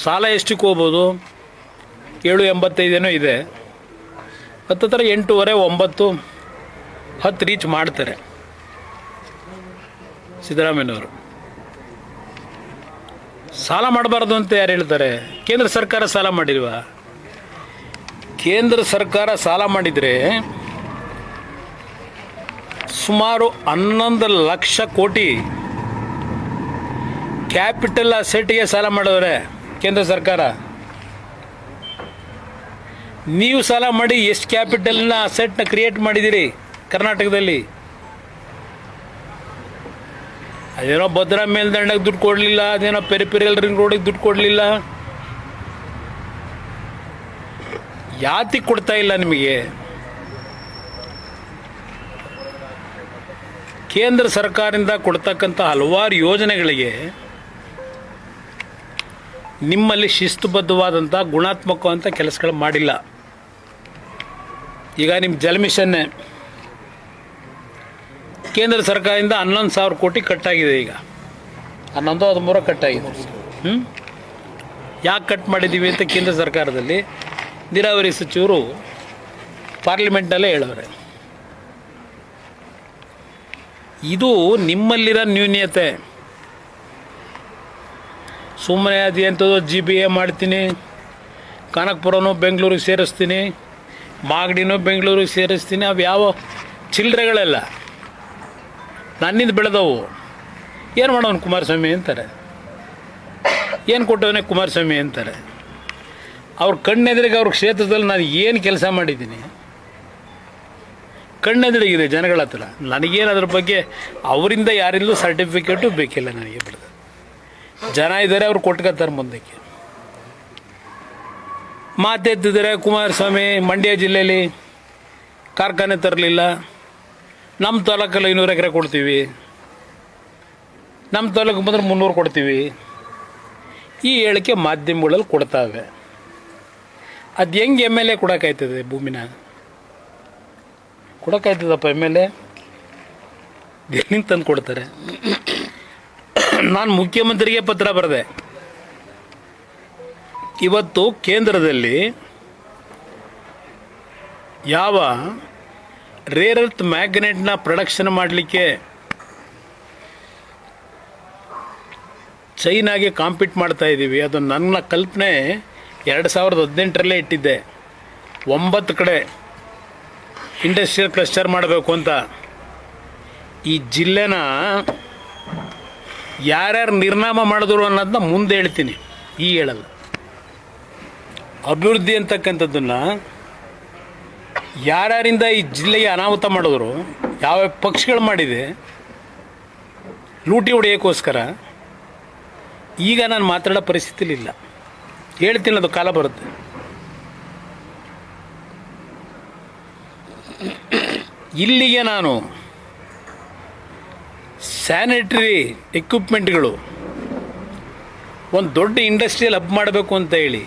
ಸಾಲ ಎಷ್ಟಕ್ಕೆ ಹೋಗ್ಬೋದು? 785 ಇದೆ. ಹತ್ತತ್ರ 8.5, 9, 10 ರೀಚ್ ಮಾಡ್ತಾರೆ ಸಿದ್ದರಾಮಯ್ಯನವರು. ಸಾಲ ಮಾಡಬಾರ್ದು ಅಂತ ಯಾರು ಹೇಳ್ತಾರೆ? ಕೇಂದ್ರ ಸರ್ಕಾರ ಸಾಲ ಮಾಡಿಲ್ವಾ? ಕೇಂದ್ರ ಸರ್ಕಾರ ಸಾಲ ಮಾಡಿದರೆ ಸುಮಾರು 11 ಲಕ್ಷ ಕೋಟಿ ಕ್ಯಾಪಿಟಲ್ ಅಸೆಟ್ಗೆ ಸಾಲ ಮಾಡಿದ್ರೆ ಕೇಂದ್ರ ಸರ್ಕಾರ. ನೀವು ಸಾಲ ಮಾಡಿ ಎಷ್ಟು ಕ್ಯಾಪಿಟಲ್ನ ಅಸೆಟ್ನ ಕ್ರಿಯೇಟ್ ಮಾಡಿದ್ದೀರಿ ಕರ್ನಾಟಕದಲ್ಲಿ? ಅದೇನೋ ಭದ್ರಾ ಮೇಲ್ದಂಡಕ್ಕೆ ದುಡ್ಡು ಕೊಡಲಿಲ್ಲ, ಅದೇನೋ ಪೆರಿಫೆರಿಯಲ್ ರಿಂಗ್ ರೋಡಿಗೆ ದುಡ್ಡು ಕೊಡಲಿಲ್ಲ. ಯಾತಿಗೆ ಕೊಡ್ತಾ ಇಲ್ಲ ನಿಮಗೆ? ಕೇಂದ್ರ ಸರ್ಕಾರದಿಂದ ಕೊಡ್ತಕ್ಕಂಥ ಹಲವಾರು ಯೋಜನೆಗಳಿಗೆ ನಿಮ್ಮಲ್ಲಿ ಶಿಸ್ತುಬದ್ಧವಾದಂಥ ಗುಣಾತ್ಮಕವಂಥ ಕೆಲಸಗಳು ಮಾಡಿಲ್ಲ. ಈಗ ನಿಮ್ಮ ಜಲ ಮಿಷನ್ನೇ ಕೇಂದ್ರ ಸರ್ಕಾರದಿಂದ 11,000 ಕೋಟಿ ಕಟ್ಟಾಗಿದೆ. ಈಗ 11-13 ಕಟ್ಟಾಗಿದೆ. ಯಾಕೆ ಕಟ್ ಮಾಡಿದ್ದೀವಿ ಅಂತ ಕೇಂದ್ರ ಸರ್ಕಾರದಲ್ಲಿ ನೀರಾವರಿ ಸಚಿವರು ಪಾರ್ಲಿಮೆಂಟ್ನಲ್ಲೇ ಹೇಳೋರೆ. ಇದು ನಿಮ್ಮಲ್ಲಿರೋ ನ್ಯೂನ್ಯತೆ. ಸುಮ್ಮನೆ ಅದೇಂಥದ್ದು GBA ಮಾಡ್ತೀನಿ, ಕನಕಪುರನೂ ಬೆಂಗಳೂರಿಗೆ ಸೇರಿಸ್ತೀನಿ, ಮಾಗಡಿನೂ ಬೆಂಗಳೂರಿಗೆ ಸೇರಿಸ್ತೀನಿ, ಅವು ಯಾವ ಚಿಲ್ಲರೆಗಳೆಲ್ಲ ನನ್ನಿಂದ ಬೆಳೆದವು. ಏನು ಮಾಡೋನು ಕುಮಾರಸ್ವಾಮಿ ಅಂತಾರೆ, ಏನು ಕೊಟ್ಟವನೇ ಕುಮಾರಸ್ವಾಮಿ ಅಂತಾರೆ. ಅವ್ರ ಕಣ್ಣೆದುರಿಗೆ ಅವ್ರ ಕ್ಷೇತ್ರದಲ್ಲಿ ನಾನು ಏನು ಕೆಲಸ ಮಾಡಿದ್ದೀನಿ ಕಣ್ಣೆದುರಿಗಿದೆ ಜನಗಳ ಹತ್ರ. ನನಗೇನು ಅದ್ರ ಬಗ್ಗೆ ಅವರಿಂದ ಯಾರಿಂದಲೂ ಸರ್ಟಿಫಿಕೇಟು ಬೇಕಿಲ್ಲ ನನಗೆ. ಬಿಡೋದು ಜನ ಇದ್ದಾರೆ, ಅವ್ರು ಕೊಟ್ಕೊತಾರೆ ಮುಂದಕ್ಕೆ. ಮಾತೆತ್ತಿದ್ದಾರೆ ಕುಮಾರಸ್ವಾಮಿ ಮಂಡ್ಯ ಜಿಲ್ಲೆಯಲ್ಲಿ ಕಾರ್ಖಾನೆ ತರಲಿಲ್ಲ, ನಮ್ಮ ತಾಲೂಕಲ್ಲಿ 500 ಎಕರೆ ಕೊಡ್ತೀವಿ, ನಮ್ಮ ತಾಲೂಕು ಬಂದ್ರೆ 300 ಕೊಡ್ತೀವಿ. ಈ ಹೇಳಿಕೆ ಮಾಧ್ಯಮಗಳಲ್ಲಿ ಕೊಡ್ತಾವೆ. ಅದು ಹೆಂಗೆ MLA ಕೊಡೋಕ್ಕಾಯ್ತದೆ? ಭೂಮಿನ ಕೊಡೋಕ್ಕಾಯ್ತದಪ್ಪ MLA? ಎಲ್ಲಿಂದ ತಂದು ಕೊಡ್ತಾರೆ? ನಾನು ಮುಖ್ಯಮಂತ್ರಿಗೆ ಪತ್ರ ಬರೆದೆ. ಇವತ್ತು ಕೇಂದ್ರದಲ್ಲಿ ಯಾವ ರೇರ್ ಅರ್ತ್ ಮ್ಯಾಗ್ನೆಟ್ನ ಪ್ರೊಡಕ್ಷನ್ ಮಾಡಲಿಕ್ಕೆ ಚೈನಾಗೆ ಕಾಂಪೀಟ್ ಮಾಡ್ತಾ ಇದ್ದೀವಿ. ಅದು ನನ್ನ ಕಲ್ಪನೆ 2018ರಲ್ಲೇ ಇಟ್ಟಿದ್ದೆ. 9 ಕಡೆ ಇಂಡಸ್ಟ್ರಿಯಲ್ ಕ್ಲಸ್ಟರ್ ಮಾಡಬೇಕು ಅಂತ. ಈ ಜಿಲ್ಲೆನ ಯಾರ್ಯಾರು ನಿರ್ನಾಮ ಮಾಡಿದ್ರು ಅನ್ನೋದನ್ನ ಮುಂದೆ ಹೇಳ್ತೀನಿ, ಈ ಹೇಳಲ್ಲ. ಅಭಿವೃದ್ಧಿ ಅಂತಕ್ಕಂಥದ್ದನ್ನು ಯಾರ್ಯಾರಿಂದ ಈ ಜಿಲ್ಲೆಗೆ ಅನಾಹುತ ಮಾಡಿದ್ರು, ಯಾವ ಪಕ್ಷಗಳು ಮಾಡಿದೆ ಲೂಟಿ ಹೊಡೆಯೋಕ್ಕೋಸ್ಕರ, ಈಗ ನಾನು ಮಾತಾಡೋ ಪರಿಸ್ಥಿತಿಲಿ ಇಲ್ಲ. ಹೇಳ್ತೀನಿ, ಅದು ಕಾಲ ಬರುತ್ತೆ. ಇಲ್ಲಿಗೆ ನಾನು ಸ್ಯಾನಿಟರಿ ಎಕ್ವಿಪ್ಮೆಂಟ್ಗಳು ಒಂದು ದೊಡ್ಡ ಇಂಡಸ್ಟ್ರಿಯಲ್ ಹಬ್ ಮಾಡಬೇಕು ಅಂತ ಹೇಳಿ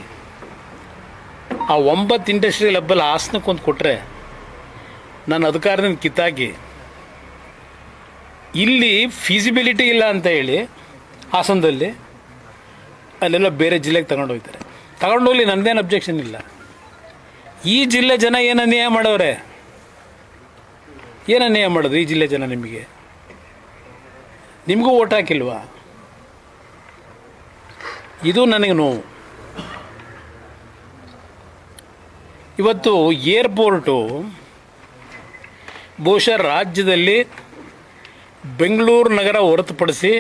ಆ 9 ಇಂಡಸ್ಟ್ರಿಯಲ್ ಹಬ್ಬಲ್ಲಿ ಹಾಸನಕ್ಕೊಂದು ಕೊಟ್ಟರೆ ನಾನು ಅಧಿಕಾರದಿಂದ ಕಿತ್ತಾಕಿ ಇಲ್ಲಿ ಫೀಸಿಬಿಲಿಟಿ ಇಲ್ಲ ಅಂತ ಹೇಳಿ ಹಾಸನದಲ್ಲಿ ಅಲ್ಲೆಲ್ಲ ಬೇರೆ ಜಿಲ್ಲೆಗೆ ತಗೊಂಡೋಗ್ತಾರೆ. ತಗೊಂಡೋಗ್ಲಿ, ನನ್ನದೇನು ಅಬ್ಜೆಕ್ಷನ್ ಇಲ್ಲ. ಈ ಜಿಲ್ಲೆ ಜನ ಏನು ಅನ್ಯಾಯ ಮಾಡೋರೆ? ಏನು ಅನ್ಯಾಯ ಮಾಡೋದು ಈ ಜಿಲ್ಲೆ ಜನ? ನಿಮಗೂ ಓಟ್ ಹಾಕಿಲ್ವಾ? ಇದು ನನಗೆ ನೋವು. ಇವತ್ತು ಏರ್ಪೋರ್ಟು ಬಹುಶಃ ರಾಜ್ಯದಲ್ಲಿ ಬೆಂಗಳೂರು ನಗರ ಹೊರತುಪಡಿಸಿ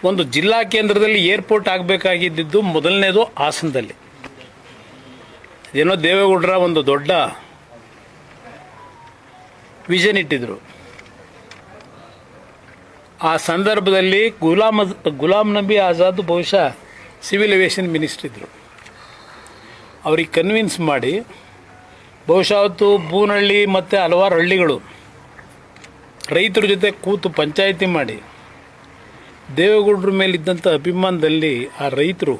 ಒಂದು ಜಿಲ್ಲಾ ಕೇಂದ್ರದಲ್ಲಿ ಏರ್ಪೋರ್ಟ್ ಆಗಬೇಕಾಗಿದ್ದು ಮೊದಲನೇದು ಹಾಸನದಲ್ಲಿ. ಏನೋ ದೇವೇಗೌಡರ ಒಂದು ದೊಡ್ಡ ವಿಷನ್ ಇಟ್ಟಿದ್ರು. ಆ ಸಂದರ್ಭದಲ್ಲಿ ಗುಲಾಮ್ ನಬಿ ಆಜಾದ್ ಬಹುಶಃ ಸಿವಿಲ್ ಏವಿಯೇಷನ್ ಮಿನಿಸ್ಟರ್ ಇದ್ದರು. ಅವ್ರಿಗೆ ಕನ್ವಿನ್ಸ್ ಮಾಡಿ ಬಹುಶಃ ಅವತ್ತು ಬೂನಹಳ್ಳಿ ಮತ್ತು ಹಲವಾರು ಹಳ್ಳಿಗಳು ರೈತರ ಜೊತೆ ಕೂತು ಪಂಚಾಯಿತಿ ಮಾಡಿ ದೇವೇಗೌಡರ ಮೇಲಿದ್ದಂಥ ಅಭಿಮಾನದಲ್ಲಿ ಆ ರೈತರು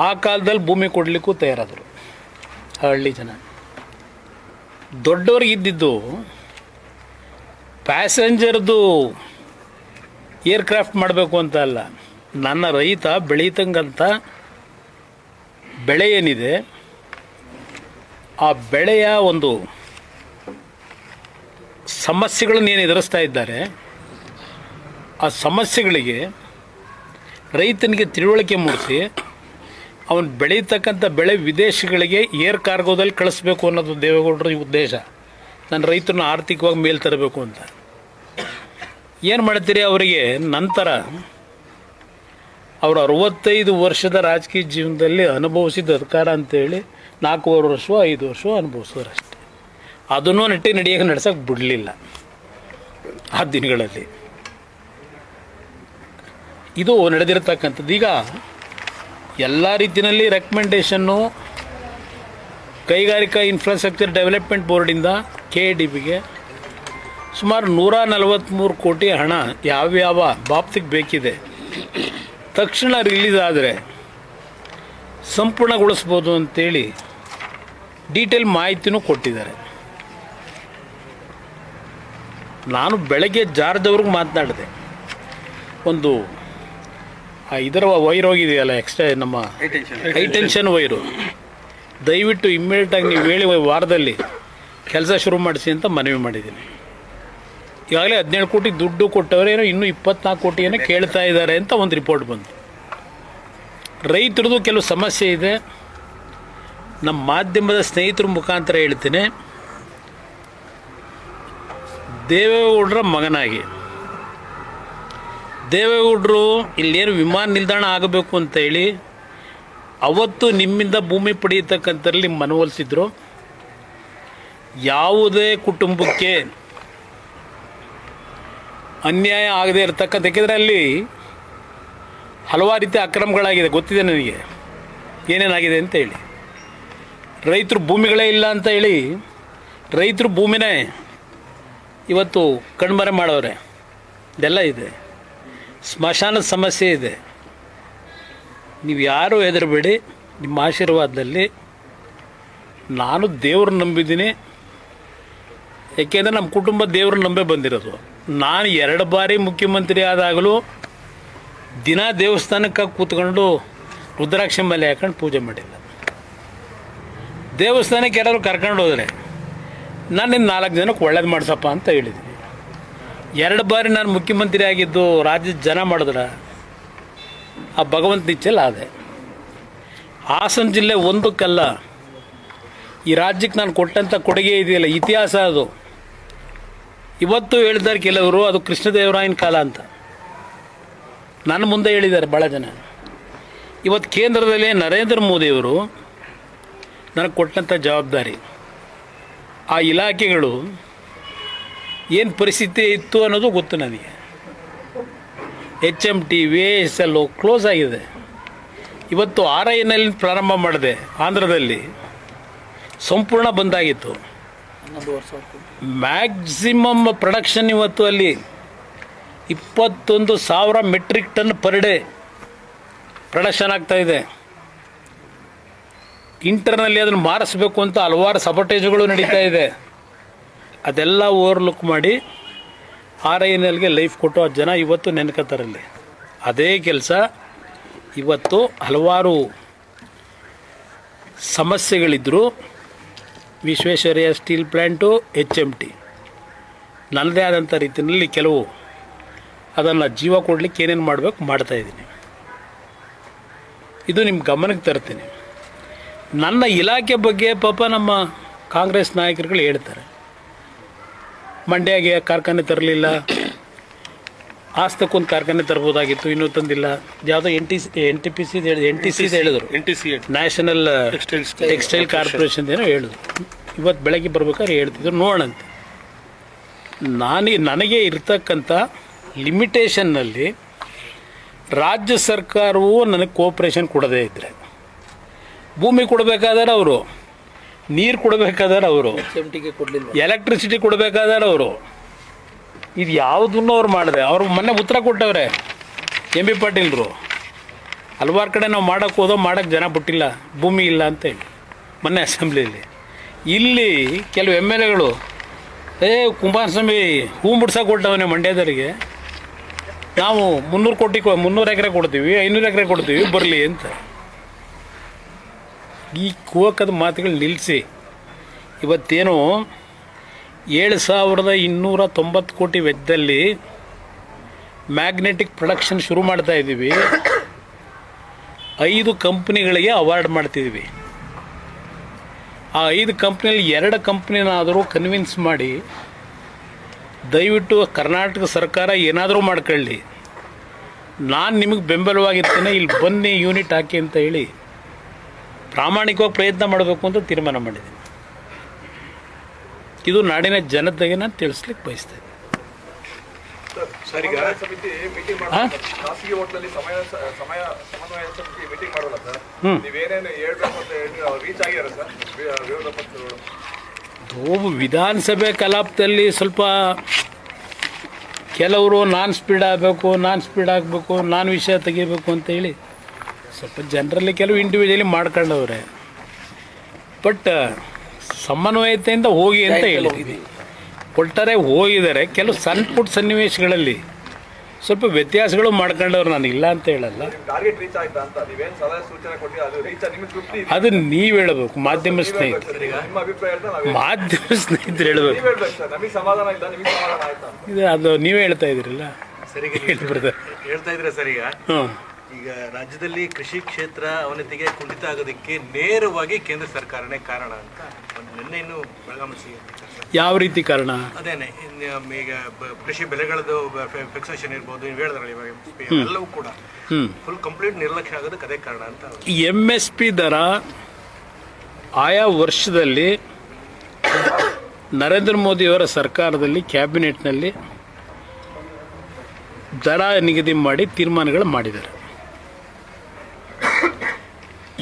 ಆ ಕಾಲದಲ್ಲಿ ಭೂಮಿ ಕೊಡಲಿಕ್ಕೂ ತಯಾರಾದರು. ಆ ಹಳ್ಳಿ ಜನ ದೊಡ್ಡವ್ರಿಗಿದ್ದಿದ್ದು ಪ್ಯಾಸೆಂಜರ್ದು ಏರ್ಕ್ರಾಫ್ಟ್ ಮಾಡಬೇಕು ಅಂತ ಅಲ್ಲ, ನನ್ನ ರೈತ ಬೆಳೀತಂಗಂಥ ಬೆಳೆ ಏನಿದೆ ಆ ಬೆಳೆಯ ಒಂದು ಸಮಸ್ಯೆಗಳನ್ನು ಏನು ಎದುರಿಸ್ತಾ ಇದ್ದಾರೆ, ಆ ಸಮಸ್ಯೆಗಳಿಗೆ ರೈತನಿಗೆ ತಿಳುವಳಿಕೆ ಮೂಡಿಸಿ ಅವನು ಬೆಳೀತಕ್ಕಂಥ ಬೆಳೆ ವಿದೇಶಗಳಿಗೆ ಏರ್ ಕಾರ್ಗೋದಲ್ಲಿ ಕಳಿಸ್ಬೇಕು ಅನ್ನೋದು ದೇವೇಗೌಡರ ಉದ್ದೇಶ. ನನ್ನ ರೈತರನ್ನ ಆರ್ಥಿಕವಾಗಿ ಮೇಲೆ ತರಬೇಕು ಅಂತ. ಏನು ಮಾಡ್ತೀರಿ ಅವರಿಗೆ? ನಂತರ ಅವರು 65 ವರ್ಷದ ರಾಜಕೀಯ ಜೀವನದಲ್ಲಿ ಅನುಭವಿಸಿದ ಅಧಿಕಾರ ಅಂತೇಳಿ 4 ವರ್ಷ 5 ವರ್ಷ ಅನುಭವಿಸೋರಷ್ಟೇ. ಅದನ್ನೂ ನಡೆಯೋಕೆ ನಡೆಸೋಕೆ ಬಿಡಲಿಲ್ಲ ಆ ದಿನಗಳಲ್ಲಿ. ಇದು ನಡೆದಿರತಕ್ಕಂಥದ್ದು. ಈಗ ಎಲ್ಲ ರೀತಿಯಲ್ಲಿ ರೆಕಮೆಂಡೇಷನ್ನು ಕೈಗಾರಿಕಾ ಇನ್ಫ್ರಾಸ್ಟ್ರಕ್ಚರ್ ಡೆವಲಪ್ಮೆಂಟ್ ಬೋರ್ಡಿಂದ KADBಗೆ ಸುಮಾರು 143 ಕೋಟಿ ಹಣ ಯಾವ್ಯಾವ ಬಾಬ್ತಿಗೆ ಬೇಕಿದೆ ತಕ್ಷಣ ರಿಲೀಸ್ ಆದರೆ ಸಂಪೂರ್ಣಗೊಳಿಸ್ಬೋದು ಅಂತೇಳಿ ಡೀಟೇಲ್ ಮಾಹಿತಿನೂ ಕೊಟ್ಟಿದ್ದಾರೆ. ನಾನು ಬೆಳಗ್ಗೆ ಜಾರ್ಜ್ ಅವ್ರಿಗೆ ಮಾತನಾಡಿದೆ. ಒಂದು ಇದರ ವೈರ್ ಹೋಗಿದೆಯಲ್ಲ ಎಕ್ಸ್ಟ್ರಾ ನಮ್ಮ ಹೈಟೆನ್ಷನ್ ವೈರು, ದಯವಿಟ್ಟು ಇಮ್ಮಿಡಿಯೇಟಾಗಿ ನೀವು ಹೇಳಿ ವಾರದಲ್ಲಿ ಕೆಲಸ ಶುರು ಮಾಡಿಸಿ ಅಂತ ಮನವಿ ಮಾಡಿದ್ದೀನಿ. ಈಗಾಗಲೇ 17 ಕೋಟಿ ದುಡ್ಡು ಕೊಟ್ಟವರೇನೋ ಇನ್ನೂ 24 ಕೋಟಿ ಏನೋ ಕೇಳ್ತಾ ಇದ್ದಾರೆ ಅಂತ ಒಂದು ರಿಪೋರ್ಟ್ ಬಂತು. ರೈತರದ್ದು ಕೆಲವು ಸಮಸ್ಯೆ ಇದೆ. ನಮ್ಮ ಮಾಧ್ಯಮದ ಸ್ನೇಹಿತರ ಮುಖಾಂತರ ಹೇಳ್ತೀನಿ, ದೇವೇಗೌಡರ ಮಗನಾಗಿ ದೇವೇಗೌಡರು ಇಲ್ಲೇನು ವಿಮಾನ ನಿಲ್ದಾಣ ಆಗಬೇಕು ಅಂತ ಹೇಳಿ ಅವತ್ತು ನಿಮ್ಮಿಂದ ಭೂಮಿ ಪಡೆಯತಕ್ಕಂಥಲ್ಲಿ ಮನವೊಲಿಸಿದ್ರು. ಯಾವುದೇ ಕುಟುಂಬಕ್ಕೆ ಅನ್ಯಾಯ ಆಗದೆ ಇರತಕ್ಕಂಥ, ಯಾಕೆಂದರೆ ಅಲ್ಲಿ ಹಲವಾರು ರೀತಿಯ ಅಕ್ರಮಗಳಾಗಿದೆ, ಗೊತ್ತಿದೆ ನನಗೆ ಏನೇನಾಗಿದೆ ಅಂತ ಹೇಳಿ. ರೈತರು ಭೂಮಿಗಳೇ ಇಲ್ಲ ಅಂತ ಹೇಳಿ ರೈತರು ಭೂಮಿನೇ ಇವತ್ತು ಕಣ್ಮರೆ ಮಾಡೋರೆ, ಇದೆಲ್ಲ ಇದೆ. ಸ್ಮಶಾನದ ಸಮಸ್ಯೆ ಇದೆ. ನೀವು ಯಾರೂ ಹೆದರಬೇಡಿ, ನಿಮ್ಮ ಆಶೀರ್ವಾದದಲ್ಲಿ ನಾನು ದೇವ್ರನ್ನ ನಂಬಿದ್ದೀನಿ. ಏಕೆಂದರೆ ನಮ್ಮ ಕುಟುಂಬ ದೇವ್ರನ್ನ ನಂಬೇ ಬಂದಿರೋದು. ನಾನು 2 ಬಾರಿ ಮುಖ್ಯಮಂತ್ರಿ ಆದಾಗಲೂ ದಿನ ದೇವಸ್ಥಾನಕ್ಕೆ ಕೂತ್ಕೊಂಡು ರುದ್ರಾಕ್ಷಿ ಮಾಲೆ ಹಾಕೊಂಡು ಪೂಜೆ ಮಾಡಿಲ್ಲ. ದೇವಸ್ಥಾನಕ್ಕೆ ಯಾರಾದ್ರು ಕರ್ಕೊಂಡು ಹೋದರೆ ನಾನು ಇನ್ನು 4 ಜನಕ್ಕೆ ಒಳ್ಳೇದು ಮಾಡಿಸಪ್ಪ ಅಂತ ಹೇಳಿದ್ದೀನಿ. 2 ಬಾರಿ ನಾನು ಮುಖ್ಯಮಂತ್ರಿ ಆಗಿದ್ದು ರಾಜ್ಯದ ಜನ ಮಾಡಿದ್ರೆ ಆ ಭಗವಂತ ಇಚ್ಛೆಲ್ಲ ಆದೆ. ಹಾಸನ ಜಿಲ್ಲೆ ಒಂದಕ್ಕಲ್ಲ, ಈ ರಾಜ್ಯಕ್ಕೆ ನಾನು ಕೊಟ್ಟಂಥ ಕೊಡುಗೆ ಇದೆಯಲ್ಲ, ಇತಿಹಾಸ ಅದು. ಇವತ್ತು ಹೇಳಿದ್ದಾರೆ ಕೆಲವರು ಅದು ಕೃಷ್ಣದೇವರಾಯನ ಕಾಲ ಅಂತ, ನನ್ನ ಮುಂದೆ ಹೇಳಿದ್ದಾರೆ ಭಾಳ ಜನ. ಇವತ್ತು ಕೇಂದ್ರದಲ್ಲಿ ನರೇಂದ್ರ ಮೋದಿಯವರು ನನಗೆ ಕೊಟ್ಟಂಥ ಜವಾಬ್ದಾರಿ, ಆ ಇಲಾಖೆಗಳು ಏನು ಪರಿಸ್ಥಿತಿ ಇತ್ತು ಅನ್ನೋದು ಗೊತ್ತು ನನಗೆ. HMT, VASL ಕ್ಲೋಸ್ ಆಗಿದೆ. ಇವತ್ತು RINL ಪ್ರಾರಂಭ ಮಾಡಿದೆ ಆಂಧ್ರದಲ್ಲಿ, ಸಂಪೂರ್ಣ ಬಂದಾಗಿತ್ತು. 11 ವರ್ಷ ಮ್ಯಾಕ್ಸಿಮಮ್ ಪ್ರೊಡಕ್ಷನ್ ಇವತ್ತು ಅಲ್ಲಿ 21,000 metric ton per day production ಆಗ್ತಾಯಿದೆ. ಇಂಟರ್ನಲ್ಲಿ ಅದನ್ನು ಮಾರಿಸ್ಬೇಕು ಅಂತ ಹಲವಾರು ಸಬಟೇಜ್ಗಳು ನಡೀತಾ ಇದೆ. ಅದೆಲ್ಲ ಓವರ್ಲುಕ್ ಮಾಡಿ RINLಗೆ ಲೈಫ್ ಕೊಟ್ಟು ಆ ಜನ ಇವತ್ತು ನೆನ್ಕೋತಾರಲ್ಲಿ. ಅದೇ ಕೆಲಸ ಇವತ್ತು ಹಲವಾರು ಸಮಸ್ಯೆಗಳಿದ್ದರು. ವಿಶ್ವೇಶ್ವರಯ್ಯ ಸ್ಟೀಲ್ ಪ್ಲ್ಯಾಂಟು, HMT ನನ್ನದೇ ಆದಂಥ ರೀತಿಯಲ್ಲಿ ಕೆಲವು ಅದನ್ನು ಜೀವ ಕೊಡಲಿಕ್ಕೆ ಏನೇನು ಮಾಡಬೇಕು ಮಾಡ್ತಾಯಿದ್ದೀನಿ. ಇದು ನಿಮ್ಮ ಗಮನಕ್ಕೆ ತರ್ತೀನಿ. ನನ್ನ ಇಲಾಖೆ ಬಗ್ಗೆ ಪಾಪ ನಮ್ಮ ಕಾಂಗ್ರೆಸ್ ನಾಯಕರುಗಳು ಹೇಳ್ತಾರೆ, ಮಂಡ್ಯಗೆ ಕಾರ್ಖಾನೆ ತರಲಿಲ್ಲ, ಆಸ್ತಕ್ಕೊಂದು ಕಾರ್ಖಾನೆ ತರ್ಬೋದಾಗಿತ್ತು, ಇನ್ನೂ ತಂದಿಲ್ಲ. ಯಾವುದೋ NTPC ಹೇಳಿದ್ರು, ನ್ಯಾಷನಲ್ ಟೆಕ್ಸ್ಟೈಲ್ ಕಾರ್ಪೊರೇಷನ್ ಏನೋ ಹೇಳಿದ್ರು. ಇವತ್ತು ಬೆಳಗ್ಗೆ ಬರ್ಬೇಕಾದ್ರೆ ಹೇಳ್ತಿದ್ರು, ನೋಡಂತೆ. ನನಗೆ ಇರ್ತಕ್ಕಂಥ ಲಿಮಿಟೇಷನ್ನಲ್ಲಿ ರಾಜ್ಯ ಸರ್ಕಾರವು ನನಗೆ ಕೋಆಪ್ರೇಷನ್ ಕೊಡದೇ ಇದ್ದರೆ, ಭೂಮಿ ಕೊಡಬೇಕಾದ್ರೆ ಅವರು, ನೀರು ಕೊಡಬೇಕಾದ್ರೆ ಅವರು, HMTಗೆ ಕೊಡಲಿಲ್ಲ, ಎಲೆಕ್ಟ್ರಿಸಿಟಿ ಕೊಡಬೇಕಾದ್ರೆ ಅವರು, ಇದು ಯಾವುದನ್ನು ಅವ್ರು ಮಾಡಿದೆ. ಅವ್ರು ಮೊನ್ನೆ ಉತ್ತರ ಕೊಟ್ಟವ್ರೆ MB ಪಾಟೀಲ್ರು. ಹಲವಾರು ಕಡೆ ನಾವು ಮಾಡೋಕ್ಕೆ ಹೋದೋ ಮಾಡೋಕ್ಕೆ ಜನ ಬಿಟ್ಟಿಲ್ಲ, ಭೂಮಿ ಇಲ್ಲ ಅಂತೇಳಿ ಮೊನ್ನೆ ಅಸೆಂಬ್ಲಿಯಲ್ಲಿ. ಇಲ್ಲಿ ಕೆಲವು MLAಗಳು ಕುಮಾರಸ್ವಾಮಿ ಹೂ ಮುಡ್ಸೋಕೆ ಕೊಟ್ಟವನೇ ಮಂಡ್ಯದವರಿಗೆ, ನಾವು 300 ಎಕರೆ ಕೊಡ್ತೀವಿ, 500 ಎಕರೆ ಕೊಡ್ತೀವಿ, ಬರಲಿ ಅಂತ. ಈ ಕೂವಕದ ಮಾತುಗಳು ನಿಲ್ಲಿಸಿ ಇವತ್ತೇನು 7,290 ಕೋಟಿ ವೆಚ್ಚದಲ್ಲಿ ಮ್ಯಾಗ್ನೆಟಿಕ್ ಪ್ರೊಡಕ್ಷನ್ ಶುರು ಮಾಡ್ತಾ ಇದ್ದೀವಿ. 5 ಕಂಪ್ನಿಗಳಿಗೆ ಅವಾರ್ಡ್ ಮಾಡ್ತಿದ್ದೀವಿ. ಆ 5 ಕಂಪ್ನಿಯಲ್ಲಿ 2 ಕಂಪ್ನಿನಾದರೂ ಕನ್ವಿನ್ಸ್ ಮಾಡಿ ದಯವಿಟ್ಟು ಕರ್ನಾಟಕ ಸರ್ಕಾರ ಏನಾದರೂ ಮಾಡ್ಕೊಳ್ಳಿ, ನಾನು ನಿಮಗೆ ಬೆಂಬಲವಾಗಿರ್ತೇನೆ, ಇಲ್ಲಿ ಬನ್ನಿ ಯೂನಿಟ್ ಹಾಕಿ ಅಂತ ಹೇಳಿ ಪ್ರಾಮಾಣಿಕವಾಗಿ ಪ್ರಯತ್ನ ಮಾಡಬೇಕು ಅಂತ ತೀರ್ಮಾನ ಮಾಡಿದ್ದೀನಿ. ಇದು ನಾಡಿನ ಜನತೆಗೆ ನಾನು ತಿಳಿಸ್ಲಿಕ್ಕೆ ಬಯಸ್ತೇನೆ. ಸರ್ ಈಗ ಸಮಿತಿ ಮೀಟಿಂಗ್ ಮಾಡೋದು ಖಾಸಗಿ ಹೋಟ್ಲಲ್ಲಿ ಸಮನ್ವಯ ಸಮಿತಿ ಮೀಟಿಂಗ್ ಮಾಡೋಲ್ಲ ಸರ್. ನೀವೇನೇನು ಹೇಳ್ಬೇಕು ಅಂತ ರೀಚ್ ಆಗ್ಯಾರ ಸರ್ ವಿರೋಧ ಪಕ್ಷಗಳು? ವಿಧಾನಸಭೆ ಕಲಾಪದಲ್ಲಿ ಸ್ವಲ್ಪ ಕೆಲವರು ನಾನ್ ಸ್ಪೀಡ್ ಆಗಬೇಕು ನಾನು ವಿಷಯ ತೆಗಿಬೇಕು ಅಂತೇಳಿ ಸ್ವಲ್ಪ ಜನರಲ್ಲಿ ಕೆಲವು ಇಂಡಿವಿಜುವಲಿ ಮಾಡ್ಕೊಂಡವ್ರೆ. ಬಟ್ ಸಮನ್ವಯತೆಯಿಂದ ಹೋಗಿ ಅಂತ ಹೇಳಿದ್ವಿ, ಒಟ್ಟಾರೆ ಹೋಗಿದ್ದಾರೆ. ಕೆಲವು ಸಣ್ಣ ಪುಟ್ಟ ಸನ್ನಿವೇಶಗಳಲ್ಲಿ ಸ್ವಲ್ಪ ವ್ಯತ್ಯಾಸಗಳು ಮಾಡ್ಕೊಂಡವ್ರು, ನಾನು ಇಲ್ಲ ಅಂತ ಹೇಳಲ್ಲ. ಟಾರ್ಗೆಟ್ ರೀಚ್ ಆಯ್ತಾ ಅಂತ ನೀವೇನು ಸಲಹೆ ಸೂಚನೆ ಕೊಟ್ಟು ಅದು ರೀಚ್ ನಿಮಗೆ ತೃಪ್ತಿ ಇದೆ? ಅದು ನೀವು ಹೇಳಬೇಕು, ಮಾಧ್ಯಮ ಸ್ನೇಹಿತರು. ನಿಮ್ಮ ಅಭಿಪ್ರಾಯ ಹೇಳ್ತಾ ಮಾಧ್ಯಮ ಸ್ನೇಹಿತರು ಹೇಳಬೇಕು. ನೀವು ಹೇಳ್ಬೇಕು ಸರ್, ನಮಗೆ ಸಮಾಧಾನ ಇಲ್ಲ, ನಿಮಗೆ ಸಮಾಧಾನ ಆಯ್ತಾ ಅಂತ. ಇದು ಅದು ನೀವೇ ಹೇಳ್ತಾ ಇದ್ದೀರಲ್ಲ. ಸರಿಗೆ ಹೇಳ್ತಾ ಇದ್ರೆ ಸರ್, ಈಗ ರಾಜ್ಯದಲ್ಲಿ ಕೃಷಿ ಕ್ಷೇತ್ರ ಅವನತಿಗೆ ಕುಂಠಿತ ಆಗೋದಕ್ಕೆ ನೇರವಾಗಿ ಕೇಂದ್ರ ಸರ್ಕಾರನೇ ಕಾರಣ ಅಂತ ನಿನ್ನೆ ಇನ್ನು ಬೆಳಗಾವಿ ಯಾವ ರೀತಿ ಕಾರಣ? ಅದೇನೆ ಈಗ ಕೃಷಿ ಬೆಲೆಗಳದ್ದು ಫಿಕ್ಸೇಷನ್ ಇರ್ಬೋದು, ನೀವು ಹೇಳಿದ್ರಲ್ಲ ಇವಾಗ ಎಲ್ಲವೂ ಕೂಡ ಫುಲ್ ಕಂಪ್ಲೀಟ್ ನಿರ್ಲಕ್ಷ್ಯ ಆಗೋದಕ್ಕೆ ಅದೇ ಕಾರಣ ಅಂತ. MSP ದರ ಆಯಾ ವರ್ಷದಲ್ಲಿ ನರೇಂದ್ರ ಮೋದಿಯವರ ಸರ್ಕಾರದಲ್ಲಿ ಕ್ಯಾಬಿನೆಟ್ನಲ್ಲಿ ದರ ನಿಗದಿ ಮಾಡಿ ತೀರ್ಮಾನಗಳು ಮಾಡಿದ್ದಾರೆ.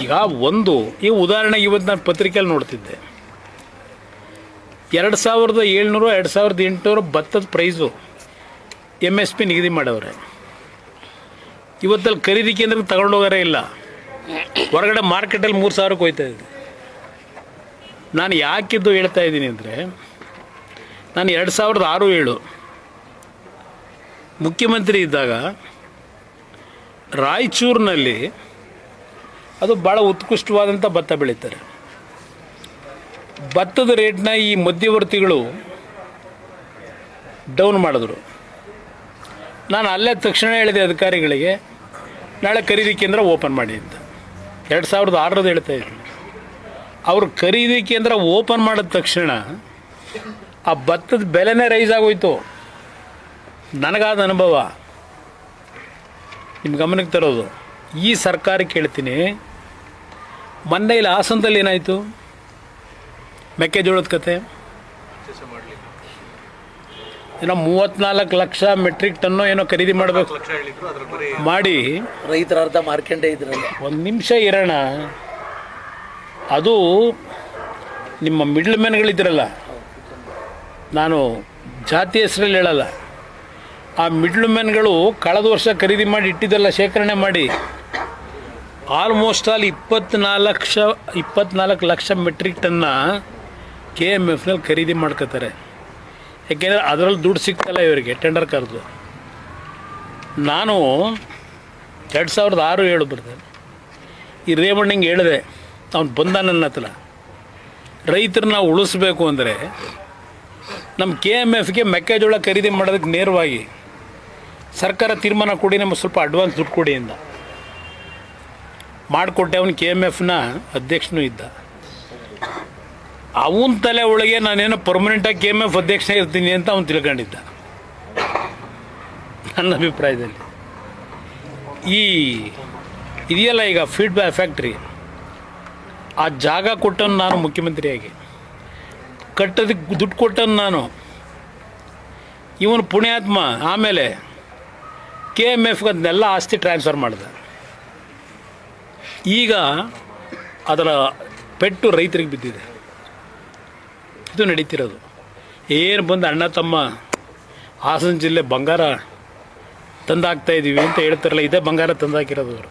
ಈಗ ಈ ಉದಾಹರಣೆಗೆ ಇವತ್ತು ನಾನು ಪತ್ರಿಕೆಯಲ್ಲಿ ನೋಡ್ತಿದ್ದೆ, 2700 2800 ಭತ್ತದ ಪ್ರೈಸು MSP ನಿಗದಿ ಮಾಡವ್ರೆ. ಇವತ್ತಲ್ಲಿ ಖರೀದಿ ಕೇಂದ್ರಕ್ಕೆ ತಗೊಂಡೋಗಾರೇ ಇಲ್ಲ, ಹೊರಗಡೆ ಮಾರ್ಕೆಟಲ್ಲಿ 3000ಕ್ಕೆ ಹೋಯ್ತಾ ಇದೆ. ನಾನು ಯಾಕಿದ್ದು ಹೇಳ್ತಾ ಇದ್ದೀನಿ ಅಂದರೆ, ನಾನು 2006-07 ಮುಖ್ಯಮಂತ್ರಿ ಇದ್ದಾಗ ರಾಯಚೂರಿನಲ್ಲಿ ಅದು ಭಾಳ ಉತ್ಕೃಷ್ಟವಾದಂಥ ಭತ್ತ ಬೆಳೀತಾರೆ. ಭತ್ತದ ರೇಟ್ನ ಈ ಮಧ್ಯವರ್ತಿಗಳು ಡೌನ್ ಮಾಡಿದ್ರು. ನಾನು ಅಲ್ಲೇ ತಕ್ಷಣ ಹೇಳಿದೆ ಅಧಿಕಾರಿಗಳಿಗೆ, ನಾಳೆ ಖರೀದಿ ಕೇಂದ್ರ ಓಪನ್ ಮಾಡಿ ಅಂತ. 2006 ಹೇಳ್ತಾ ಇದ್ದೀನಿ. ಅವರು ಖರೀದಿ ಕೇಂದ್ರ ಓಪನ್ ಮಾಡಿದ ತಕ್ಷಣ ಆ ಭತ್ತದ ಬೆಲೆನೇ ರೈಸ್ ಆಗೋಯ್ತು. ನನಗಾದ ಅನುಭವ ನಿಮ್ಮ ಗಮನಕ್ಕೆ ತರೋದು. ಈ ಸರ್ಕಾರಕ್ಕೆ ಹೇಳ್ತೀನಿ, ಮೊನ್ನೆ ಇಲ್ಲಿ ಹಾಸನದಲ್ಲಿ ಏನಾಯಿತು, ಮೆಕ್ಕೆಜೋಳದ ಕತೆ ಏನೋ 34 ಲಕ್ಷ ಮೆಟ್ರಿಕ್ ಟನ್ನು ಏನೋ ಖರೀದಿ ಮಾಡಬೇಕು ಮಾಡಿ, ರೈತರ ಅರ್ಧ ಮಾರ್ಕೆಂಡೇ ಇದ್ರಲ್ಲ. ಒಂದು ನಿಮಿಷ ಇರೋಣ. ಅದು ನಿಮ್ಮ ಮಿಡ್ಲ್ ಮ್ಯಾನ್ಗಳಿದ್ರಲ್ಲ, ನಾನು ಜಾತಿ ಹೆಸರಲ್ಲಿ ಹೇಳಲ್ಲ, ಆ ಮಿಡ್ಲ್ ಮ್ಯಾನ್ಗಳು ಕಳೆದ ವರ್ಷ ಖರೀದಿ ಮಾಡಿ ಇಟ್ಟಿದ್ದೆಲ್ಲ ಶೇಖರಣೆ ಮಾಡಿ ಆಲ್ಮೋಸ್ಟ್ ಆಲ್ 24 ಲಕ್ಷ ಮೆಟ್ರಿಕ್ ಟನ್ನ KMFನಲ್ಲಿ ಖರೀದಿ ಮಾಡ್ಕೋತಾರೆ. ಯಾಕೆಂದರೆ ಅದರಲ್ಲಿ ದುಡ್ಡು ಸಿಗ್ತಲ್ಲ ಇವರಿಗೆ, ಟೆಂಡರ್ ಕರೆದು. ನಾನು 2006-07 ಬರ್ತೇನೆ, ಈ ರೇವಣ್ಣಂಗೆ ಹೇಳಿದೆ, ಅವ್ನು ಬಂದ ನನ್ನ ಹತ್ರ, ರೈತರನ್ನ ಉಳಿಸ್ಬೇಕು ಅಂದರೆ ನಮ್ಮ KMFಗೆ ಮೆಕ್ಕೆಜೋಳ ಖರೀದಿ ಮಾಡೋದಕ್ಕೆ ನೇರವಾಗಿ ಸರ್ಕಾರ ತೀರ್ಮಾನ ಕೊಡಿ, ನಮಗೆ ಸ್ವಲ್ಪ ಅಡ್ವಾನ್ಸ್ ದುಡ್ಡು ಕೊಡಿ ಅಂತ ಮಾಡಿಕೊಟ್ಟೆ. ಅವನು KMFನ ಅಧ್ಯಕ್ಷನೂ ಇದ್ದ. ಅವನ ತಲೆ ಒಳಗೆ ನಾನೇನೋ ಪರ್ಮನೆಂಟಾಗಿ KMF ಅಧ್ಯಕ್ಷ ಇರ್ತೀನಿ ಅಂತ ಅವನು ತಿಳ್ಕೊಂಡಿದ್ದ. ನನ್ನ ಅಭಿಪ್ರಾಯದಲ್ಲಿ ಇದೆಯಲ್ಲ ಈಗ ಫೀಡ್ಬ್ಯಾಕ್ ಫ್ಯಾಕ್ಟ್ರಿ, ಆ ಜಾಗ ಕೊಟ್ಟನು ನಾನು ಮುಖ್ಯಮಂತ್ರಿಯಾಗಿ, ಕಟ್ಟೋದಕ್ಕೆ ದುಡ್ಡು ಕೊಟ್ಟನು ನಾನು. ಇವನು ಪುಣ್ಯಾತ್ಮ ಆಮೇಲೆ KMFಗೆ ಅದನ್ನೆಲ್ಲ ಆಸ್ತಿ ಟ್ರಾನ್ಸ್ಫರ್ ಮಾಡಿದ. ಈಗ ಅದರ ಪೆಟ್ಟು ರೈತರಿಗೆ ಬಿದ್ದಿದೆ. ಇದು ನಡೀತಿರೋದು. ಏನು ಬಂದು ಅಣ್ಣ ತಮ್ಮ ಹಾಸನ ಜಿಲ್ಲೆ ಬಂಗಾರ ತಂದಾಕ್ತಾಯಿದ್ದೀವಿ ಅಂತ ಹೇಳ್ತಾರಲ್ಲ, ಇದೇ ಬಂಗಾರ ತಂದಾಕಿರೋದು ಅವರು.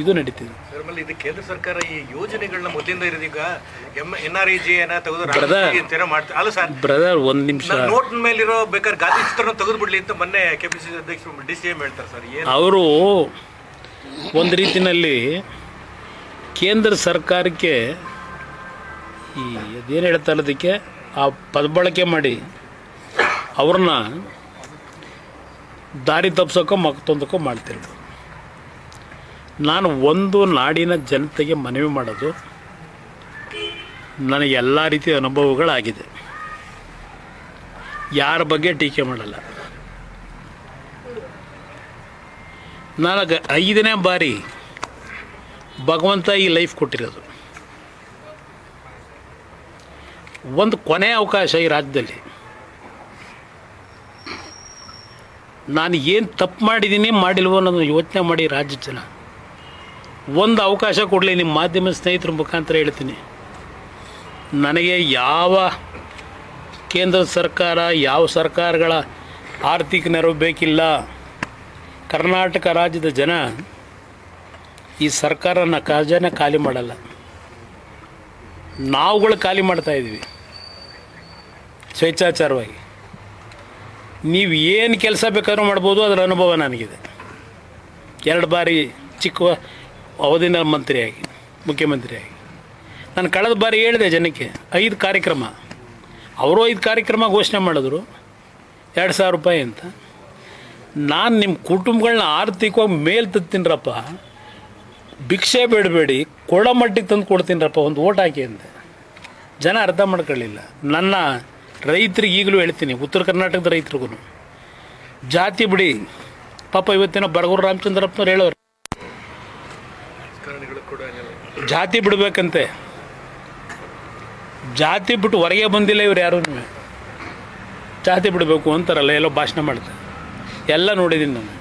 ಇದು ನಡೀತಿದೆ. ಇದು ಕೇಂದ್ರ ಸರ್ಕಾರ ಈ ಯೋಜನೆಗಳನ್ನ ಮೊದಲಿಂದ ಇರೋದು. ಈಗ NREGA ತೆಗೆದು ಅಲ್ಲ ಸರ್ ಬ್ರದರ್, ಒಂದು ನಿಮಿಷ, ನೋಟ್ ಮೇಲಿರೋ ಬೇಕಾದ್ರೆ ಗಾಂಧಿ ಚಿತ್ರನ ತೆಗೆದು ಬಿಡ್ಲಿ ಅಂತ ಮೊನ್ನೆ KPCC ಅಧ್ಯಕ್ಷರು DCM ಹೇಳ್ತಾರೆ ಸರ್. ಅವರು ಒಂದು ರೀತಿಯಲ್ಲಿ ಕೇಂದ್ರ ಸರ್ಕಾರಕ್ಕೆ ಈ ಅದೇನು ಹೇಳ್ತಾರೆ ಅದಕ್ಕೆ ಆ ಪದಬಳಕೆ ಮಾಡಿ ಅವ್ರನ್ನ ದಾರಿ ತಪ್ಪಿಸೋಕ್ಕೋ ಮತ್ತೊಂದಕ್ಕೋ ಮಾಡ್ತಿರ್ಬೋದು. ನಾನು ಒಂದು ನಾಡಿನ ಜನತೆಗೆ ಮನವಿ ಮಾಡೋದು, ನನಗೆ ಎಲ್ಲ ರೀತಿಯ ಅನುಭವಗಳಾಗಿದೆ, ಯಾರ ಬಗ್ಗೆ ಟೀಕೆ ಮಾಡಲ್ಲ. ನನಗೆ 5ನೇ ಬಾರಿ ಭಗವಂತ ಈ ಲೈಫ್ ಕೊಟ್ಟಿರೋದು. ಒಂದು ಕೊನೆ ಅವಕಾಶ ಈ ರಾಜ್ಯದಲ್ಲಿ. ನಾನು ಏನು ತಪ್ಪು ಮಾಡಿದ್ದೀನಿ ಮಾಡಿಲ್ವೋ ಅನ್ನೋದು ಯೋಚನೆ ಮಾಡಿ ರಾಜ್ಯ ಜನ ಒಂದು ಅವಕಾಶ ಕೊಡಲಿ. ನಿಮ್ಮ ಮಾಧ್ಯಮ ಸ್ನೇಹಿತರ ಮುಖಾಂತರ ಹೇಳ್ತೀನಿ, ನನಗೆ ಯಾವ ಕೇಂದ್ರ ಸರ್ಕಾರ ಯಾವ ಸರ್ಕಾರಗಳ ಆರ್ಥಿಕ ನೆರವು ಬೇಕಿಲ್ಲ. ಕರ್ನಾಟಕ ರಾಜ್ಯದ ಜನ ಈ ಸರ್ಕಾರನ ಖಜಾನೆ ಖಾಲಿ ಮಾಡಲ್ಲ, ನಾವುಗಳು ಖಾಲಿ ಮಾಡ್ತಾಯಿದ್ವಿ ಸ್ವೇಚ್ಛಾಚಾರವಾಗಿ. ನೀವು ಏನು ಕೆಲಸ ಬೇಕಾದ್ರೂ ಮಾಡ್ಬೋದು, ಅದರ ಅನುಭವ ನನಗಿದೆ. 2 ಬಾರಿ ಚಿಕ್ಕ ಅವಧಿನ ಮಂತ್ರಿಯಾಗಿ ಮುಖ್ಯಮಂತ್ರಿಯಾಗಿ ನಾನು ಕಳೆದ ಬಾರಿ ಹೇಳಿದೆ ಜನಕ್ಕೆ 5 ಕಾರ್ಯಕ್ರಮ, ಅವರು 5 ಕಾರ್ಯಕ್ರಮ ಘೋಷಣೆ ಮಾಡಿದ್ರು 2,000 ರೂಪಾಯಿ ಅಂತ. ನಾನು ನಿಮ್ಮ ಕುಟುಂಬಗಳನ್ನ ಆರ್ಥಿಕವಾಗಿ ಮೇಲೆ ತತ್ತೀನಿರಪ್ಪ, ಭಿಕ್ಷೆ ಬೇಡಬೇಡಿ ಕೊಡ ಮಟ್ಟಿಗೆ ತಂದು ಕೊಡ್ತೀನಿರಪ್ಪ, ಒಂದು ಓಟ್ ಹಾಕಿ ಅಂತ. ಜನ ಅರ್ಥ ಮಾಡ್ಕೊಳ್ಳಿಲ್ಲ. ನನ್ನ ರೈತರಿಗೆ ಈಗಲೂ ಹೇಳ್ತೀನಿ, ಉತ್ತರ ಕರ್ನಾಟಕದ ರೈತರಿಗೂ ಜಾತಿ ಬಿಡಿ. ಪಾಪ ಇವತ್ತಿನ ಬರಗೂರು ರಾಮಚಂದ್ರಪ್ಪನವ್ರು ಹೇಳೋರು ಜಾತಿ ಬಿಡಬೇಕಂತೆ. ಜಾತಿ ಬಿಟ್ಟು ಹೊರಗೆ ಬಂದಿಲ್ಲ ಇವ್ರು ಯಾರೂ. ಜಾತಿ ಬಿಡಬೇಕು ಅಂತಾರಲ್ಲ, ಎಲ್ಲೋ ಭಾಷಣ ಮಾಡ್ತಾರೆ, ಎಲ್ಲ ನೋಡಿದ್ದೀನಿ ನಾನು.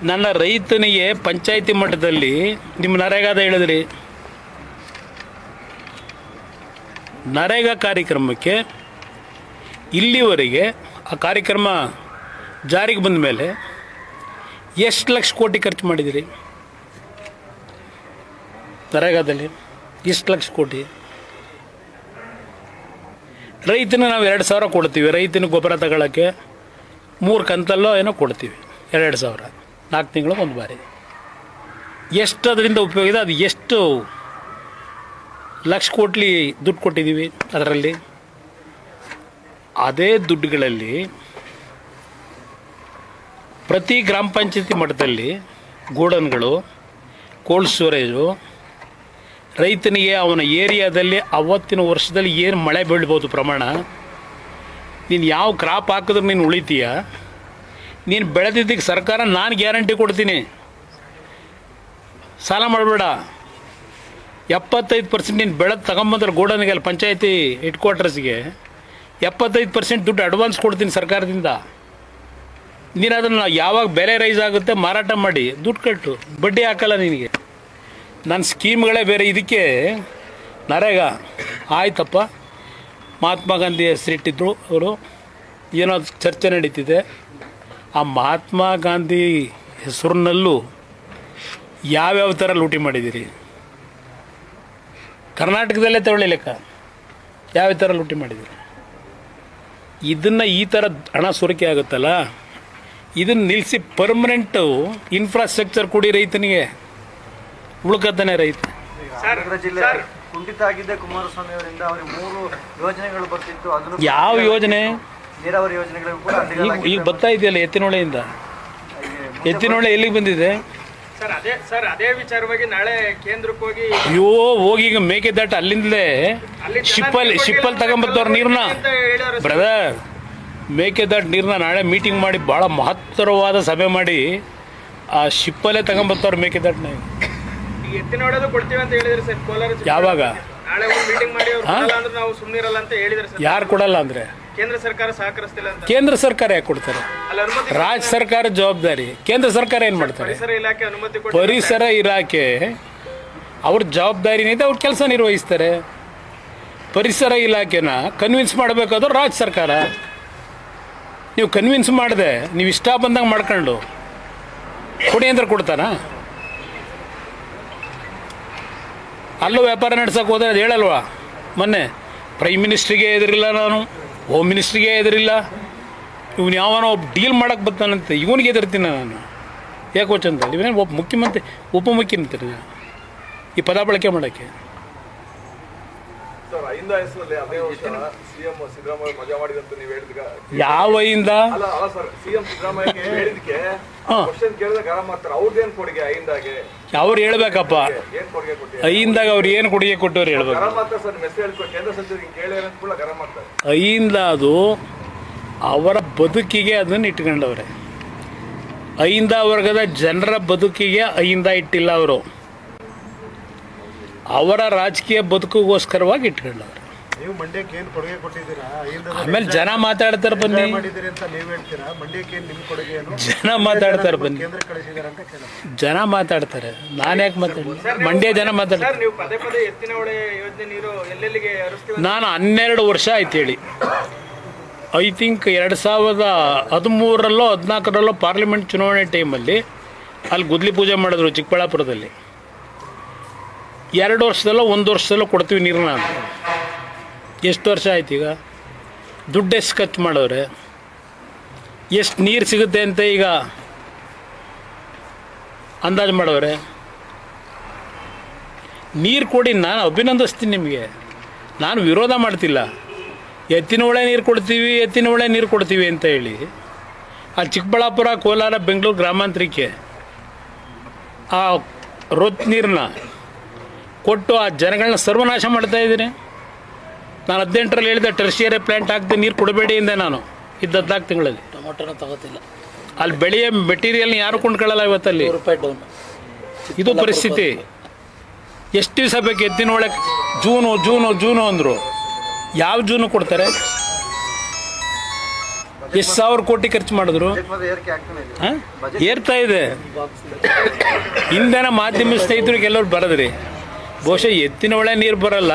ನನ್ನ ರೈತನಿಗೆ ಪಂಚಾಯಿತಿ ಮಟ್ಟದಲ್ಲಿ ನಿಮ್ಮ ನರೇಗಾದ ಹೇಳಿದ್ರಿ, ನರೇಗಾ ಕಾರ್ಯಕ್ರಮಕ್ಕೆ ಇಲ್ಲಿವರೆಗೆ ಆ ಕಾರ್ಯಕ್ರಮ ಜಾರಿಗೆ ಬಂದ ಮೇಲೆ ಎಷ್ಟು ಲಕ್ಷ ಕೋಟಿ ಖರ್ಚು ಮಾಡಿದಿರಿ? ನರೇಗಾದಲ್ಲಿ ಎಷ್ಟು ಲಕ್ಷ ಕೋಟಿ? ರೈತನ ನಾವು 2,000 ಕೊಡ್ತೀವಿ, ರೈತನ ಗೊಬ್ಬರ ತಗೊಳ್ಳೋಕ್ಕೆ 3 ಕಂತಲ್ಲೋ ಏನೋ ಕೊಡ್ತೀವಿ, 2,000 4 ತಿಂಗಳು ಒಂದು ಬಾರಿ. ಎಷ್ಟು ಅದರಿಂದ ಉಪಯೋಗ ಇದೆ? ಅದು ಎಷ್ಟು ಲಕ್ಷ ಕೋಟಿ ದುಡ್ಡು ಕೊಟ್ಟಿದ್ದೀವಿ ಅದರಲ್ಲಿ? ಅದೇ ದುಡ್ಡುಗಳಲ್ಲಿ ಪ್ರತಿ ಗ್ರಾಮ ಪಂಚಾಯತಿ ಮಟ್ಟದಲ್ಲಿ ಗೋಡನ್ಗಳು, ಕೋಲ್ಡ್ ಸ್ಟೋರೇಜು, ರೈತನಿಗೆ ಅವನ ಏರಿಯಾದಲ್ಲಿ ಅವತ್ತಿನ ವರ್ಷದಲ್ಲಿ ಏನು ಮಳೆ ಬೀಳ್ಬೋದು ಪ್ರಮಾಣ, ನೀನು ಯಾವ ಕ್ರಾಪ್ ಹಾಕಿದ್ರೆ ನೀನು ಉಳಿತೀಯ, ನೀನು ಬೆಳೆದಿದ್ದಕ್ಕೆ ಸರ್ಕಾರ ನಾನು ಗ್ಯಾರಂಟಿ ಕೊಡ್ತೀನಿ, ಸಾಲ ಮಾಡಬೇಡ, 75% ನೀನು ಬೆಳೆದು ತಗೊಂಬಂದ್ರೆ ಗೋಡನ್ಗೆ ಅಲ್ಲಿ ಪಂಚಾಯತಿ ಹೆಡ್ ಕ್ವಾರ್ಟರ್ಸ್ಗೆ 75% ದುಡ್ಡು ಅಡ್ವಾನ್ಸ್ ಕೊಡ್ತೀನಿ ಸರ್ಕಾರದಿಂದ. ನೀನು ಅದನ್ನು ಯಾವಾಗ ಬೆಲೆ ರೈಸ್ ಆಗುತ್ತೆ ಮಾರಾಟ ಮಾಡಿ ದುಡ್ಡು ಕಟ್ಟು, ಬಡ್ಡಿ ಹಾಕಲ್ಲ ನಿನಗೆ. ನನ್ನ ಸ್ಕೀಮ್ಗಳೇ ಬೇರೆ. ಇದಕ್ಕೆ ನರೇಗಾ ಆಯ್ತಪ್ಪ, ಮಹಾತ್ಮ ಗಾಂಧಿ ಹೆಸರಿಟ್ಟಿದ್ರು ಅವರು, ಏನೋ ಚರ್ಚೆ ನಡೀತಿದೆ. ಆ ಮಹಾತ್ಮ ಗಾಂಧಿ ಹೆಸರಿನಲ್ಲೂ ಯಾವ್ಯಾವ ಥರ ಲೂಟಿ ಮಾಡಿದ್ದೀರಿ? ಕರ್ನಾಟಕದಲ್ಲೇ ತಗೊಳ್ಳಿ ಲೆಕ್ಕ, ಯಾವ್ಯಾವ ಥರ ಲೂಟಿ ಮಾಡಿದ್ದೀರಿ? ಇದನ್ನು ಈ ಥರ ಹಣ ಸೋರಿಕೆ ಆಗುತ್ತಲ್ಲ, ಇದನ್ನು ನಿಲ್ಲಿಸಿ ಪರ್ಮನೆಂಟು ಇನ್ಫ್ರಾಸ್ಟ್ರಕ್ಚರ್ ಕೊಡಿ ರೈತನಿಗೆ, ಉಳ್ಕತ್ತಾನೆ ರೈತ. ಜಿಲ್ಲೆ ಕುಂಠಿತ ಆಗಿದ್ದೆ ಕುಮಾರಸ್ವಾಮಿ ಅವರಿಂದ. ಅವರಿಗೆ 3 ಯೋಜನೆಗಳು ಬರ್ತಿತ್ತು, ಅದನ್ನು ಯಾವ ಯೋಜನೆ? ನೀರಾವರಿ ಯೋಜನೆಗಳು ಕೂಡ ಈಗ ಬರ್ತಾ ಇದೆಯಲ್ಲ ಎತ್ತಿನೊಳೆಯಿಂದ. ಎತ್ತಿನೊಳೆ ಎಲ್ಲಿಗೆ ಬಂದಿದೆ ಸರ್? ಅದೇ ವಿಚಾರವಾಗಿ ನಾಳೆ ಕೇಂದ್ರಕ್ಕೆ ಹೋಗಿ ಅಯ್ಯೋ ಹೋಗಿ ಈಗ ಮೇಕೆದಾಟು ಅಲ್ಲಿಂದಲೇ ಶಿಪ್ಪಲ್ ತಗೊಂಬತ್ತವ್ರ ನೀರನ್ನ. ಬ್ರದರ್, ಮೇಕೆದಾಟು ನೀರನ್ನ ನಾಳೆ ಮೀಟಿಂಗ್ ಮಾಡಿ ಭಾಳ ಮಹತ್ತರವಾದ ಸಭೆ ಮಾಡಿ ಆ ಶಿಪ್ಪಲ್ಲೇ ತಗೊಂಬತ್ತವ್ರು ಮೇಕೆದಾಟನ್ನ. ಎತ್ತಿನೊಡೆದು ಕೊಡ್ತೀವಿ ಅಂತ ಹೇಳಿದ್ರು ಸರ್ ಕೋಲಾರ. ಯಾವಾಗ? ನಾಳೆ ಒಂದು ಮೀಟಿಂಗ್ ಮಾಡಿ ಅವ್ರು ಕೊಡಲ್ಲ ಅಂದ್ರೆ ನಾವು ಸುಮ್ಮನಿರಲ್ಲ ಅಂತ ಹೇಳಿದ್ರು ಸರ್. ಯಾರು ಕೊಡಲ್ಲ ಅಂದರೆ? ಕೇಂದ್ರ ಸರ್ಕಾರ ಸಹಕರಿಸ್ತಿಲ್ಲ ಅಂತ. ಕೇಂದ್ರ ಸರ್ಕಾರ ಯಾಕೆ ಕೊಡ್ತಾರೆ? ಅಲ್ಲಿ ಅನುಮತಿ ರಾಜ್ಯ ಸರ್ಕಾರ ಜವಾಬ್ದಾರಿ, ಕೇಂದ್ರ ಸರ್ಕಾರ ಏನು ಮಾಡ್ತಾರೆ? ಪರಿಸರ ಇಲಾಖೆ ಅನುಮತಿ ಕೊಟ್ಟು ಪರಿಸರ ಇಲಾಖೆ ಅವ್ರ ಜವಾಬ್ದಾರಿನಿದೆ, ಅವ್ರ ಕೆಲಸ ನಿರ್ವಹಿಸ್ತಾರೆ. ಪರಿಸರ ಇಲಾಖೆನ ಕನ್ವಿನ್ಸ್ ಮಾಡಬೇಕಾದ್ರೂ ರಾಜ್ಯ ಸರ್ಕಾರ. ನೀವು ಕನ್ವಿನ್ಸ್ ಮಾಡಿದೆ, ನೀವು ಇಷ್ಟ ಬಂದಂಗೆ ಮಾಡ್ಕೊಂಡು ಕೊಡಿ ಅಂದ್ರೆ ಕೊಡ್ತಾರಾ? ಅಲ್ಲೂ ವ್ಯಾಪಾರ ನಡ್ಸೋಕೆ ಹೋದರೆ ಅದು ಹೇಳಲ್ವಾ? ಮೊನ್ನೆ ಪ್ರೈಮ್ ಮಿನಿಸ್ಟ್ರಿಗೆ ಎದುರಿಲ್ಲ, ನಾನು ಹೋಮ್ ಮಿನಿಸ್ಟ್ರಿಗೆ ಎದುರಿಲ್ಲ, ಇವನು ಯಾವನೋ ಒಬ್ಬ ಡೀಲ್ ಮಾಡೋಕ್ಕೆ ಬರ್ತಾನಂತೆ, ಇವನಿಗೆ ಎದುರ್ತೀನಿ ನಾನು. ಯಾಕೆ ಚಂದ ಇವನೇನು ಒಬ್ಬ ಮುಖ್ಯಮಂತ್ರಿ ಉಪಮುಖ್ಯಮಂತ್ರಿ ಈ ಪದ ಬಳಕೆ ಮಾಡೋಕ್ಕೆ? ಸರ್, ಅಹಿಂದ ಹೆಸರಲ್ಲಿ ಅದೇ ವರ್ಷ ಸಿಎಂ ಸಿದ್ದರಾಮಯ್ಯ ಮಜಾ ಮಾಡಿದಂತ ನೀವು ಹೇಳಿದ್ಗ ಯಾವ ಅಹಿಂದ? ಅಲ್ಲ ಸರ್, ಸಿಎಂ ಸಿದ್ದರಾಮಯ್ಯ ಹೇಳಿದಕ್ಕೆ ಕ್ವಶನ್ ಕೇಳಿದ್ರೆ ಗರಂ ಮಾಡ್ತಾರೆ. ಅವ್ರದ್ದೇನ್ ಕೊಡುಗೆ ಅಹಿಂದಾಗೆ? ಅವ್ರು ಹೇಳ್ಬೇಕಪ್ಪ, ಏನ್ ಕೊಡುಗೆ ಕೊಟ್ಟಿ ಅಹಿಂದಾಗ ಅವ್ರು ಏನು ಕೊಡುಗೆ ಕೊಟ್ಟವ್ರು ಹೇಳ್ಬೇಕು. ಗರಂ ಮಾಡ್ತಾರೆ ಸರ್. ಮೆಸೇಜ್ ಕೇಂದ್ರ ಸಚಿವರಿಗೆ ಕೇಳಿ ಅಂತ ಕೂಡ ಗರಂ ಮಾಡ್ತಾರೆ. ಅಹಿಂದ ಅದು ಅವರ ಬದುಕಿಗೆ ಅದನ್ನು ಇಟ್ಕೊಂಡವ್ರೆ. ಅಹಿಂದ ವರ್ಗದ ಜನರ ಬದುಕಿಗೆ ಅಹಿಂದ ಇಟ್ಟಿಲ್ಲ ಅವರು, ಅವರ ರಾಜಕೀಯ ಬದುಕಿಗೋಸ್ಕರವಾಗಿ ಇಟ್ಕೊಂಡವ್ರೆ. ನೀವು ಮಂಡ್ಯಕ್ಕೆ ಏನು ಕೊಡುಗೆ ಕೊಟ್ಟಿದ್ದೀರಾ? ಆಮೇಲೆ ಜನ ಮಾತಾಡ್ತಾರೆ ಬನ್ನಿ, ಮಾಡಿದ್ದೀರಿ ಅಂತ ನೀವು ಹೇಳ್ತೀರಾ. ಮಂಡ್ಯಕ್ಕೆ ಏನು ನಿಮ್ಮ ಕೊಡುಗೆ ಏನು? ಜನ ಮಾತಾಡ್ತಾರೆ ಬನ್ನಿ, ಕೇಂದ್ರ ಕಳಿಸಿದಾರೆ ಅಂತ ಕೇಳೋದು. ಜನ ಮಾತಾಡ್ತಾರೆ. ನಾನು ಯಾಕೆ ಮಂಡ್ಯ ಜನ ಮಾತಾಡ್ತಾರೆ. ಸರ್, ನೀವು ಪದೇ ಪದೇ ಎತ್ತಿನ ಹೊಳೆ ಯೋಜನೆ ನೀರು ಎಲ್ಲೆಲ್ಲಿಗೆ ಹರಿಸ್ತೀವಿ? ನಾನು 12 ವರ್ಷ ಆಯ್ತು ಹೇಳಿ. ಐ ಥಿಂಕ್ 2013ರಲ್ಲೋ 14ರಲ್ಲೋ ಪಾರ್ಲಿಮೆಂಟ್ ಚುನಾವಣೆ ಟೈಮಲ್ಲಿ ಅಲ್ಲಿ ಗುದ್ಲಿ ಪೂಜೆ ಮಾಡಿದ್ರು ಚಿಕ್ಕಬಳ್ಳಾಪುರದಲ್ಲಿ. 2 ವರ್ಷದಲ್ಲೋ 1 ವರ್ಷದಲ್ಲೋ ಕೊಡ್ತೀವಿ ನೀರನ್ನ ಅಂತ. ಎಷ್ಟು ವರ್ಷ ಆಯ್ತು ಈಗ? ದುಡ್ಡು ಎಷ್ಟು ಖರ್ಚು ಮಾಡೋರೆ, ಎಷ್ಟು ನೀರು ಸಿಗುತ್ತೆ ಅಂತ ಈಗ ಅಂದಾಜು ಮಾಡೋರೆ. ನೀರು ಕೊಡಿ, ನಾನು ಅಭಿನಂದಿಸ್ತೀನಿ ನಿಮಗೆ, ನಾನು ವಿರೋಧ ಮಾಡ್ತಿಲ್ಲ. ಎತ್ತಿನ ಹೊಳೆ ನೀರು ಕೊಡ್ತೀವಿ, ಎತ್ತಿನ ಹೊಳೆ ನೀರು ಕೊಡ್ತೀವಿ ಅಂತ ಹೇಳಿ ಆ ಚಿಕ್ಕಬಳ್ಳಾಪುರ, ಕೋಲಾರ, ಬೆಂಗಳೂರು ಗ್ರಾಮಾಂತರಕ್ಕೆ ಆ ರೊತ್ ನೀರನ್ನ ಕೊಟ್ಟು ಆ ಜನಗಳನ್ನ ಸರ್ವನಾಶ ಮಾಡ್ತಾ ಇದ್ದೀನಿ. ನಾನು 18ರಲ್ಲಿ ಹೇಳಿದೆ ಟೆರ್ಷಿಯರಿ ಪ್ಲ್ಯಾಂಟ್ ಹಾಕ್ತೀನಿ, ನೀರು ಕೊಡಬೇಡಿ ಇಂದೆ ನಾನು ಇದ್ದ 14 ತಿಂಗಳಲ್ಲಿ. ಟೊಮೊಟೊನ ತಗೋತಿಲ್ಲ, ಅಲ್ಲಿ ಬೆಳೆಯ ಮೆಟೀರಿಯಲ್ನ ಯಾರು ಕೊಂಡ್ಕೊಳ್ಳಲ್ಲ ಇವತ್ತಲ್ಲಿ. ₹100 ಡೌನ್. ಇದು ಪರಿಸ್ಥಿತಿ. ಎಷ್ಟು ದಿವಸ ಬೇಕು ಎತ್ತಿನ ಹೊಳೆ? ಜೂನು ಅಂದರು. ಯಾವ ಜೂನು ಕೊಡ್ತಾರೆ? ಎಷ್ಟು ಸಾವಿರ ಕೋಟಿ ಖರ್ಚು ಮಾಡಿದ್ರು? ಏರಿಕೆ ಆಗ್ತಾನೆ ಇದೆ. ಹಾಂ, ಏರ್ತಾ ಇದೆ. ಇಂಧನ ಮಾಧ್ಯಮ ಸ್ನೇಹಿತರಿಗೆ ಎಲ್ಲರೂ ಬರೋದ್ರಿ. ಬಹುಶಃ ಎತ್ತಿನ ಹೊಳೆ ನೀರು ಬರಲ್ಲ,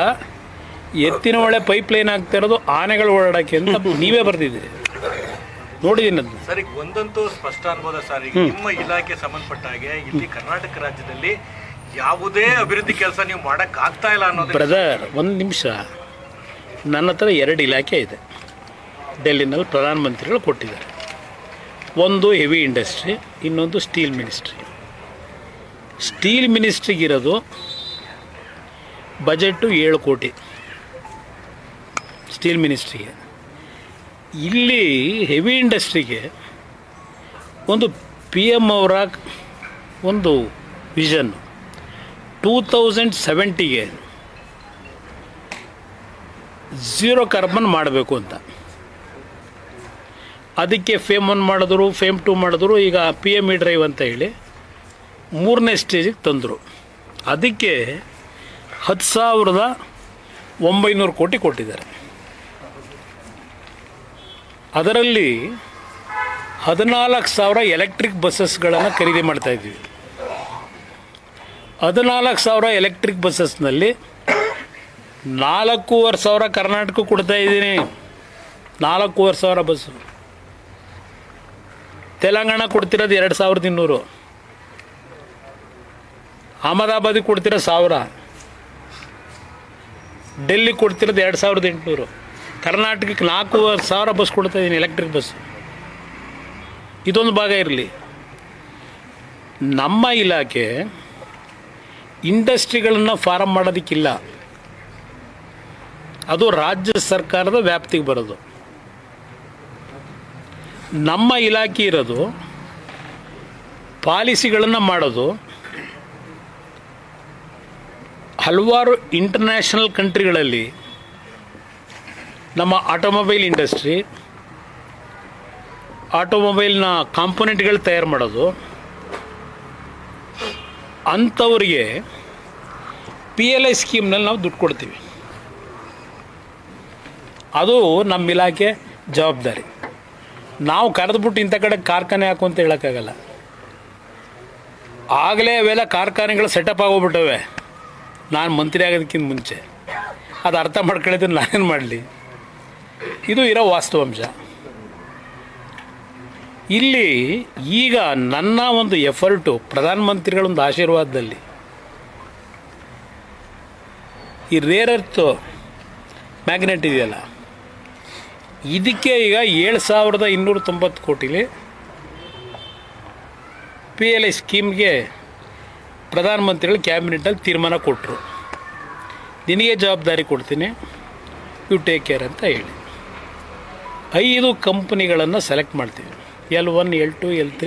ಎತ್ತಿನ ಹೊಳೆ ಪೈಪ್ ಲೈನ್ ಆಗ್ತಾ ಇರೋದು ಆನೆಗಳು ಓಡಾಡೋಕ್ಕೆ ಅಂತ ನೀವೇ ಬರ್ತಿದ್ದೀರಿ, ನೋಡಿದ್ದೀನಿ ಅದನ್ನ. ಸರ್, ಈಗ ಒಂದಂತೂ ಸ್ಪಷ್ಟ ಅನ್ಬೋದ ಸರ್, ಈಗ ನಿಮ್ಮ ಇಲಾಖೆ ಸಂಬಂಧಪಟ್ಟ ಹಾಗೆ ಇಲ್ಲಿ ಕರ್ನಾಟಕ ರಾಜ್ಯದಲ್ಲಿ ಯಾವುದೇ ಅಭಿವೃದ್ಧಿ ಕೆಲಸ ನೀವು ಮಾಡಕ್ ಆಗ್ತಾ ಇಲ್ಲ ಅನ್ನೋದು. ಬ್ರದರ್, ಒಂದು ನಿಮಿಷ. ನನ್ನ ಹತ್ರ 2 ಇಲಾಖೆ ಇದೆ, ಡೆಲ್ಲಿನಲ್ಲಿ ಪ್ರಧಾನಮಂತ್ರಿಗಳು ಕೊಟ್ಟಿದ್ದಾರೆ. ಒಂದು ಹೆವಿ ಇಂಡಸ್ಟ್ರಿ, ಇನ್ನೊಂದು ಸ್ಟೀಲ್ ಮಿನಿಸ್ಟ್ರಿ. ಸ್ಟೀಲ್ ಮಿನಿಸ್ಟ್ರಿಗಿರೋದು ಬಜೆಟು 7 ಕೋಟಿ ಸ್ಟೀಲ್ ಮಿನಿಸ್ಟ್ರಿಗೆ. ಇಲ್ಲಿ ಹೆವಿ ಇಂಡಸ್ಟ್ರಿಗೆ ಒಂದು PM ಅವರ ಒಂದು ವಿಷನ್ 2070ಗೆ 0 ಕಾರ್ಬನ್ ಮಾಡಬೇಕು ಅಂತ. ಅದಕ್ಕೆ ಫೇಮ್ 1 ಮಾಡಿದ್ರು, ಫೇಮ್ 2 ಮಾಡಿದ್ರು, ಈಗ PME ಡ್ರೈವ್ ಅಂತ ಹೇಳಿ 3ನೇ ಸ್ಟೇಜಿಗೆ ತಂದರು. ಅದಕ್ಕೆ 10,900 ಕೋಟಿ ಕೊಟ್ಟಿದ್ದಾರೆ. ಅದರಲ್ಲಿ 14,000 ಎಲೆಕ್ಟ್ರಿಕ್ ಬಸ್ಸಸ್ಗಳನ್ನು ಖರೀದಿ ಮಾಡ್ತಾಯಿದ್ವಿ. 14,000 ಎಲೆಕ್ಟ್ರಿಕ್ ಬಸ್ಸಸ್ನಲ್ಲಿ 4,500 ಕರ್ನಾಟಕಕ್ಕೆ ಕೊಡ್ತಾಯಿದ್ದೀನಿ. 4,500 ಬಸ್ಸು. ತೆಲಂಗಾಣ ಕೊಡ್ತಿರೋದು 2,200, ಅಹಮದಾಬಾದಿಗೆ ಕೊಡ್ತಿರೋ 1,000, ಡೆಲ್ಲಿ ಕೊಡ್ತಿರೋದು 2,800. ಕರ್ನಾಟಕಕ್ಕೆ 4,000 ಬಸ್ ಕೊಡ್ತಾಯಿದ್ದೀನಿ, ಎಲೆಕ್ಟ್ರಿಕ್ ಬಸ್. ಇದೊಂದು ಭಾಗ ಇರಲಿ. ನಮ್ಮ ಇಲಾಖೆ ಇಂಡಸ್ಟ್ರಿಗಳನ್ನು ಫಾರಮ್ ಮಾಡೋದಕ್ಕಿಲ್ಲ, ಅದು ರಾಜ್ಯ ಸರ್ಕಾರದ ವ್ಯಾಪ್ತಿಗೆ ಬರೋದು. ನಮ್ಮ ಇಲಾಖೆ ಇರೋದು ಪಾಲಿಸಿಗಳನ್ನು ಮಾಡೋದು. ಹಲವಾರು ಇಂಟರ್ನ್ಯಾಷನಲ್ ಕಂಟ್ರಿಗಳಲ್ಲಿ ನಮ್ಮ ಆಟೋಮೊಬೈಲ್ ಇಂಡಸ್ಟ್ರಿ, ಆಟೋಮೊಬೈಲ್ನ ಕಾಂಪೊನೆಂಟ್ಗಳು ತಯಾರು ಮಾಡೋದು, ಅಂಥವ್ರಿಗೆ PLI ಸ್ಕೀಮ್ನಲ್ಲಿ ನಾವು ದುಡ್ಡು ಕೊಡ್ತೀವಿ. ಅದು ನಮ್ಮ ಇಲಾಖೆ ಜವಾಬ್ದಾರಿ. ನಾವು ಕರೆದ್ಬಿಟ್ಟು ಇಂಥ ಕಡೆ ಕಾರ್ಖಾನೆ ಹಾಕು ಅಂತ ಹೇಳೋಕ್ಕಾಗಲ್ಲ. ಆಗಲೇ ಅವೆಲ್ಲ ಕಾರ್ಖಾನೆಗಳು ಸೆಟಪ್ ಆಗೋಗ್ಬಿಟ್ಟವೆ ನಾನು ಮಂತ್ರಿ ಆಗೋದಕ್ಕಿಂತ ಮುಂಚೆ. ಅದು ಅರ್ಥ ಮಾಡ್ಕೊಳ್ಳಿದ್ರೆ ನಾನೇನು ಮಾಡಲಿ? ಇದು ಇರೋ ವಾಸ್ತವಾಂಶ. ಇಲ್ಲಿ ಈಗ ನನ್ನ ಒಂದು ಎಫರ್ಟು, ಪ್ರಧಾನಮಂತ್ರಿಗಳೊಂದು ಆಶೀರ್ವಾದದಲ್ಲಿ ಈ ರೇರ್ ಅರ್ತ್ ಮ್ಯಾಗ್ನೆಟ್ ಇದೆಯಲ್ಲ, ಇದಕ್ಕೆ ಈಗ 7,290 ಕೋಟಿಲಿ PLI ಸ್ಕೀಮ್ಗೆ ಪ್ರಧಾನಮಂತ್ರಿಗಳು ಕ್ಯಾಬಿನೆಟಲ್ಲಿ ತೀರ್ಮಾನ ಕೊಟ್ಟರು. ನಿನಗೆ ಜವಾಬ್ದಾರಿ ಕೊಡ್ತೀನಿ, ಯು ಟೇಕ್ ಕೇರ್ ಅಂತ ಹೇಳಿ 5 ಕಂಪ್ನಿಗಳನ್ನು ಸೆಲೆಕ್ಟ್ ಮಾಡ್ತೀವಿ. L1, L2, L3,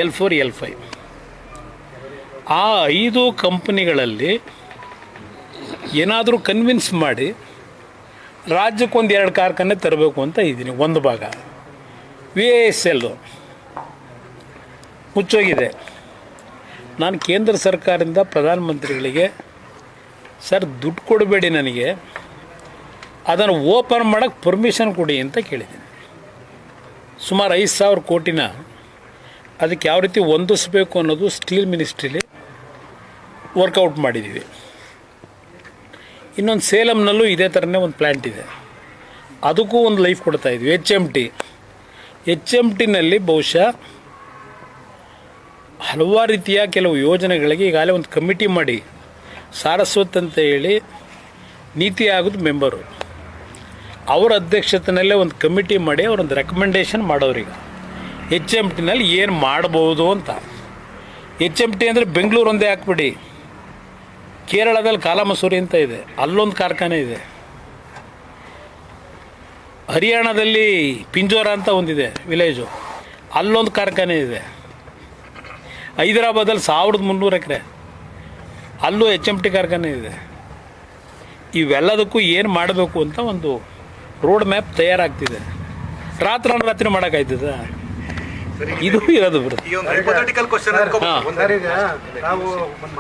L4, L5. ಆ 5 ಕಂಪ್ನಿಗಳಲ್ಲಿ ಏನಾದರೂ ಕನ್ವಿನ್ಸ್ ಮಾಡಿ ರಾಜ್ಯಕ್ಕೊಂದು 2 ಕಾರ್ಖಾನೆ ತರಬೇಕು ಅಂತ ಇದ್ದೀನಿ. ಒಂದು ಭಾಗ VISL ಮುಚ್ಚೋಗಿದೆ. ನಾನು ಕೇಂದ್ರ ಸರ್ಕಾರದಿಂದ ಪ್ರಧಾನಮಂತ್ರಿಗಳಿಗೆ, ಸರ್ ದುಡ್ಡು ಕೊಡಬೇಡಿ ನನಗೆ, ಅದನ್ನು ಓಪನ್ ಮಾಡೋಕ್ಕೆ ಪರ್ಮಿಷನ್ ಕೊಡಿ ಅಂತ ಕೇಳಿದ್ದೀನಿ. ಸುಮಾರು 5,000 ಕೋಟಿನ ಅದಕ್ಕೆ ಯಾವ ರೀತಿ ಹೊಂದಿಸ್ಬೇಕು ಅನ್ನೋದು ಸ್ಟೀಲ್ ಮಿನಿಸ್ಟ್ರಿಲಿ ವರ್ಕೌಟ್ ಮಾಡಿದ್ದೀವಿ. ಇನ್ನೊಂದು ಸೇಲಂನಲ್ಲೂ ಇದೇ ಥರನೇ ಒಂದು ಪ್ಲ್ಯಾಂಟ್ ಇದೆ, ಅದಕ್ಕೂ ಒಂದು ಲೈಫ್ ಕೊಡ್ತಾಯಿದ್ವಿ. ಎಚ್ ಎಮ್ ಟಿನಲ್ಲಿ ಬಹುಶಃ ಹಲವಾರು ರೀತಿಯ ಕೆಲವು ಯೋಜನೆಗಳಿಗೆ ಈಗಾಗಲೇ ಒಂದು ಕಮಿಟಿ ಮಾಡಿ, ಸಾರಸ್ವತ್ ಅಂತ ಹೇಳಿ ನೀತಿ ಆಯೋಗದ ಮೆಂಬರು, ಅವರ ಅಧ್ಯಕ್ಷತೆಯಲ್ಲೇ ಒಂದು ಕಮಿಟಿ ಮಾಡಿ ಅವರೊಂದು ರೆಕಮೆಂಡೇಷನ್ ಮಾಡೋರಿಗೆ ಎಚ್ ಎಮ್ ಟಿನಲ್ಲಿ ಏನು ಮಾಡ್ಬೋದು ಅಂತ. ಎಚ್ ಎಮ್ ಟಿ ಅಂದರೆ ಬೆಂಗಳೂರು ಒಂದೇ ಹಾಕ್ಬಿಡಿ, ಕೇರಳದಲ್ಲಿ ಕಾಲಮಸೂರಿ ಅಂತ ಇದೆ, ಅಲ್ಲೊಂದು ಕಾರ್ಖಾನೆ ಇದೆ. ಹರಿಯಾಣದಲ್ಲಿ ಪಿಂಜೋರ ಅಂತ ಒಂದಿದೆ ವಿಲೇಜು, ಅಲ್ಲೊಂದು ಕಾರ್ಖಾನೆ ಇದೆ. ಹೈದರಾಬಾದಲ್ಲಿ 1300 ಎಕರೆ, ಅಲ್ಲೂ ಎಚ್ ಎಮ್ ಟಿ ಕಾರ್ಖಾನೆ ಇದೆ. ಇವೆಲ್ಲದಕ್ಕೂ ಏನು ಮಾಡಬೇಕು ಅಂತ ಒಂದು ರೋಡ್ ಮ್ಯಾಪ್ ತಯಾರಾಗ್ತಿದೆ. ರಾತ್ರಿ ಮಾಡೋಕ್ಕಾಯ್ತದ? ಇದು ಇರೋದು ಬರುತ್ತೆ. ಈಗ ಒಂದು hypothetical question ಅನ್ಕೋಬಹುದು. ಸರ್, ಈಗ ನಾವು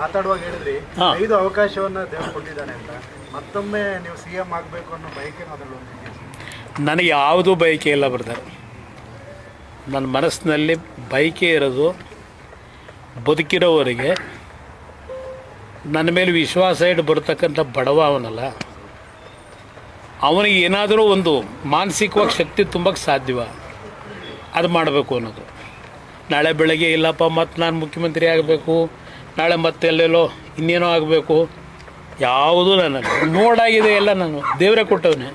ಮಾತಾಡುವಾಗ ಹೇಳಿದ್ರಿ 5 ಅವಕಾಶವನ್ನ ದೇವರು ಕೊಟ್ಟಿದ್ದಾನೆ ಅಂತ. ಮತ್ತೊಮ್ಮೆ ನೀವು CM ಆಗಬೇಕು ಅನ್ನೋ ಬಯಕೆ ಅದರಲ್ಲಿ ಒಂದು. ನನಗೆ ಯಾವುದೂ ಬಯಕೆ ಇಲ್ಲ ಬ್ರದರ್. ನನ್ನ ಮನಸ್ಸಿನಲ್ಲಿ ಬಯಕೆ ಇರೋದು ಬದುಕಿರೋವರೆಗೆ ನನ್ನ ಮೇಲೆ ವಿಶ್ವಾಸ ಇಟ್ಟು ಬರ್ತಕ್ಕಂಥ ಬಡವ ಅವನಲ್ಲ, ಅವನಿಗೆ ಏನಾದರೂ ಒಂದು ಮಾನಸಿಕವಾಗಿ ಶಕ್ತಿ ತುಂಬಕ್ಕೆ ಸಾಧ್ಯವ ಅದು ಮಾಡಬೇಕು ಅನ್ನೋದು. ನಾಳೆ ಬೆಳಗ್ಗೆ ಇಲ್ಲಪ್ಪ ಮತ್ತು ನಾನು ಮುಖ್ಯಮಂತ್ರಿ ಆಗಬೇಕು, ನಾಳೆ ಮತ್ತೆಲ್ಲೆಲ್ಲೋ ಇನ್ನೇನೋ ಆಗಬೇಕು, ಯಾವುದೂ ನನಗೆ ನೋಡಾಗಿದೆ. ಎಲ್ಲ ನಾನು ದೇವರೇ ಕೊಟ್ಟವನೇ.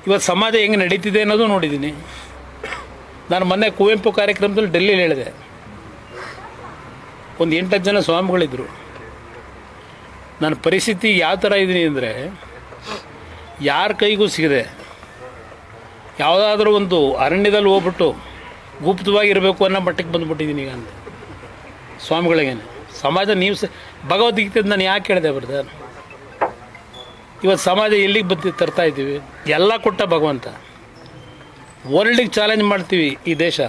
ಇವತ್ತು ಸಮಾಜ ಹೆಂಗೆ ನಡೀತಿದೆ ಅನ್ನೋದು ನೋಡಿದ್ದೀನಿ. ನಾನು ಮೊನ್ನೆ ಕುವೆಂಪು ಕಾರ್ಯಕ್ರಮದಲ್ಲಿ ಡೆಲ್ಲಿಲಿ ಹೇಳಿದೆ, ಒಂದು 8-10 ಜನ ಸ್ವಾಮಿಗಳಿದ್ದರು. ನನ್ನ ಪರಿಸ್ಥಿತಿ ಯಾವ ಥರ ಇದ್ದೀನಿ ಅಂದರೆ, ಯಾರ ಕೈಗೂ ಸಿಗದೆ ಯಾವುದಾದ್ರೂ ಒಂದು ಅರಣ್ಯದಲ್ಲಿ ಹೋಗ್ಬಿಟ್ಟು ಗುಪ್ತವಾಗಿರಬೇಕು ಅನ್ನೋ ಮಟ್ಟಕ್ಕೆ ಬಂದುಬಿಟ್ಟಿದ್ದೀನಿ ಈಗ ಅಂತ ಸ್ವಾಮಿಗಳಿಗೇನೆ. ಸಮಾಜ ನೀವು ಭಗವದ್ಗೀತೆ ನಾನು ಯಾಕೆ ಹೇಳಿದೆ ಬ್ರದರ್? ಇವತ್ತು ಸಮಾಜ ಎಲ್ಲಿಗೆ ತರ್ತಾ ಇದ್ದೀವಿ? ಎಲ್ಲ ಕೊಟ್ಟ ಭಗವಂತ. ವರ್ಲ್ಡಿಗೆ ಚಾಲೆಂಜ್ ಮಾಡ್ತೀವಿ ಈ ದೇಶ.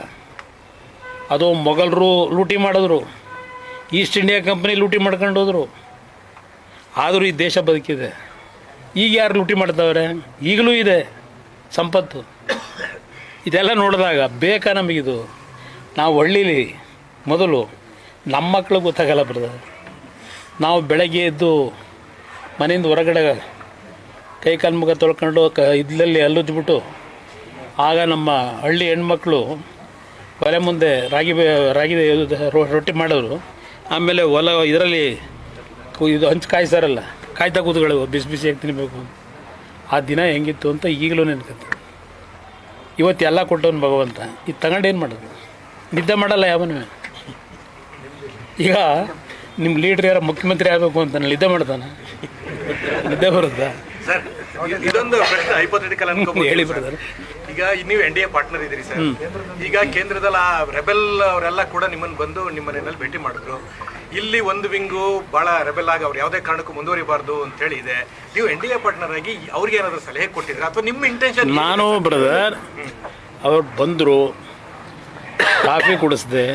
ಅದು ಮೊಘಲರು ಲೂಟಿ ಮಾಡಿದ್ರು, ಈಸ್ಟ್ ಇಂಡಿಯಾ ಕಂಪ್ನಿ ಲೂಟಿ ಮಾಡ್ಕೊಂಡು ಹೋದರು, ಆದರೂ ಈ ದೇಶ ಬದುಕಿದೆ. ಈಗ ಯಾರು ಲೂಟಿ ಮಾಡ್ತಾವ್ರೆ? ಈಗಲೂ ಇದೆ ಸಂಪತ್ತು. ಇದೆಲ್ಲ ನೋಡಿದಾಗ ಬೇಕಾ ನಮಗಿದು? ನಾವು ಹಳ್ಳೀಲಿ ಮೊದಲು ನಮ್ಮ ಮಕ್ಕಳಿಗೆ ಗೊತ್ತಾಗಲ್ಲ ಬ್ರದರ್. ನಾವು ಬೆಳಗ್ಗೆ ಎದ್ದು ಮನೆಯಿಂದ ಹೊರಗಡೆ ಕೈ ಕಾಲು ಮುಖ ತೊಳ್ಕೊಂಡು ಇದ್ಲಲ್ಲಿ ಹಲ್ಲುಜ್ಬಿಟ್ಟು, ಆಗ ನಮ್ಮ ಹಳ್ಳಿ ಹೆಣ್ಮಕ್ಳು ಒಲೆ ಮುಂದೆ ರಾಗಿ ರೊಟ್ಟಿ ಮಾಡೋರು. ಆಮೇಲೆ ಇದರಲ್ಲಿ ಇದು ಹಂಚು ಕಾಯಿಸ್ತಾರಲ್ಲ, ಕಾಯ್ತಾ ಕೂತ್ಗಳು ಬಿಸಿ ಬಿಸಿಯಾಗಿ ತಿನ್ನಬೇಕು. ಆ ದಿನ ಹೆಂಗಿತ್ತು ಅಂತ ಈಗಲೂ ನೆನ್ಕತ್ತೆ. ಇವತ್ತೆಲ್ಲ ಕೊಟ್ಟವನು ಭಗವಂತ. ಇದು ತಗೊಂಡು ಏನು ಮಾಡೋದು? ನಿದ್ದೆ ಮಾಡಲ್ಲ ಯಾವನೂ. ಈಗ ನಿಮ್ಮ ಲೀಡ್ರ್ ಯಾರು ಮುಖ್ಯಮಂತ್ರಿ ಆಗಬೇಕು ಅಂತ ನಿದ್ದೆ ಮಾಡ್ತಾನೆ? ನಿದ್ದೆ ಬರುತ್ತಾ? ಸರ್, ಇದೊಂದು ಪ್ರಶ್ನೆ hypothetical ಅನ್ಕೋಬಹುದು. ಹೇಳಿ ಬ್ರದರ್. ಈಗ ನೀವು NDA ಪಾರ್ಟ್ನರ್ ಇದ್ದೀರಿ ಸರ್. ಈಗ ಕೇಂದ್ರದಲ್ಲಿ ರೆಬೆಲ್ ಅವರೆಲ್ಲ ಕೂಡ ನಿಮ್ಮನ್ನು ಬಂದು ನಿಮ್ಮ ಮನೆಯಲ್ಲಿ ಭೇಟಿ ಮಾಡಿದ್ರು. ಇಲ್ಲಿ ಒಂದು ವಿಂಗು ಭಾಳ ರೆಬೆಲ್ ಆಗಿ ಅವ್ರು ಯಾವುದೇ ಕಾರಣಕ್ಕೂ ಮುಂದುವರಿಬಾರ್ದು ಅಂತ ಹೇಳಿ ಇದೆ. ನೀವು NDA ಪಾರ್ಟ್ನರ್ ಆಗಿ ಅವ್ರಿಗೆ ಏನಾದರೂ ಸಲಹೆ ಕೊಟ್ಟಿದ್ರೆ ಅಥವಾ ನಿಮ್ಮ ಇಂಟೆನ್ಷನ್? ನಾನು ಬ್ರದರ್, ಅವ್ರು ಬಂದರು, ಕಾಫಿ ಕುಡಿಸ್ದೆ,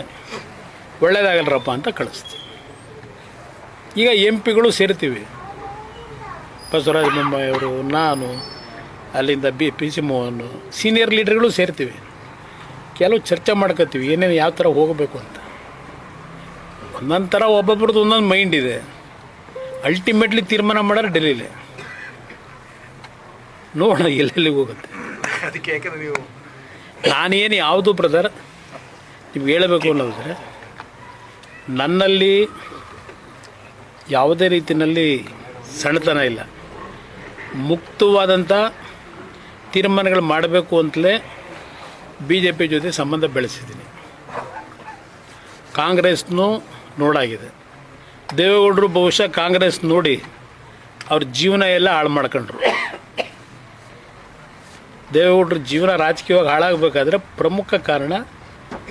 ಒಳ್ಳೇದಾಗಲ್ರಪ್ಪ ಅಂತ ಕಳಿಸ್ದೆ. ಈಗ MP ಗಳು ಸೇರ್ತೀವಿ, ಬಸವರಾಜ ಬೊಮ್ಮಾಯಿ ಅವರು, ನಾನು, ಅಲ್ಲಿಂದ PC ಮೋಹನ್, ಸೀನಿಯರ್ ಲೀಡರ್ಗಳು ಸೇರ್ತೀವಿ. ಕೆಲವು ಚರ್ಚೆ ಮಾಡ್ಕೋತೀವಿ ಏನೇನು ಯಾವ ಥರ ಹೋಗಬೇಕು ಅಂತ. ಒಂದೊಂದು ಥರ ಒಬ್ಬೊಬ್ರದ್ದು ಒಂದೊಂದು ಮೈಂಡ್ ಇದೆ. ಅಲ್ಟಿಮೇಟ್ಲಿ ತೀರ್ಮಾನ ಮಾಡೋರು ಡೆಲ್ಲಿಲಿ. ನೋಡೋಣ ಎಲ್ಲೆಲ್ಲಿಗೆ ಹೋಗುತ್ತೆ. ಅದಕ್ಕೆ ಯಾಕೆಂದ್ರೆ ನೀವು ನಾನೇನು ಯಾವುದು ಬ್ರದರ್ ನಿಮ್ಗೆ ಹೇಳಬೇಕು ಅನ್ನೋದ್ರೆ, ನನ್ನಲ್ಲಿ ಯಾವುದೇ ರೀತಿಯಲ್ಲಿ ಸಣ್ಣತನ ಇಲ್ಲ. ಮುಕ್ತವಾದಂಥ ತೀರ್ಮಾನಗಳು ಮಾಡಬೇಕು ಅಂತಲೇ BJP ಜೊತೆ ಸಂಬಂಧ ಬೆಳೆಸಿದ್ದೀನಿ. ಕಾಂಗ್ರೆಸ್ನೂ ನೋಡಾಗಿದೆ. ದೇವೇಗೌಡರು ಬಹುಶಃ ಕಾಂಗ್ರೆಸ್ ನೋಡಿ ಅವ್ರ ಜೀವನ ಎಲ್ಲ ಹಾಳು ಮಾಡ್ಕೊಂಡ್ರು. ದೇವೇಗೌಡರ ಜೀವನ ರಾಜಕೀಯವಾಗಿ ಹಾಳಾಗಬೇಕಾದ್ರೆ ಪ್ರಮುಖ ಕಾರಣ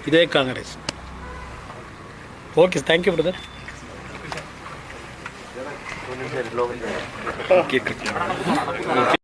ಇದೇ Congress. Okay, thank you brother. Okay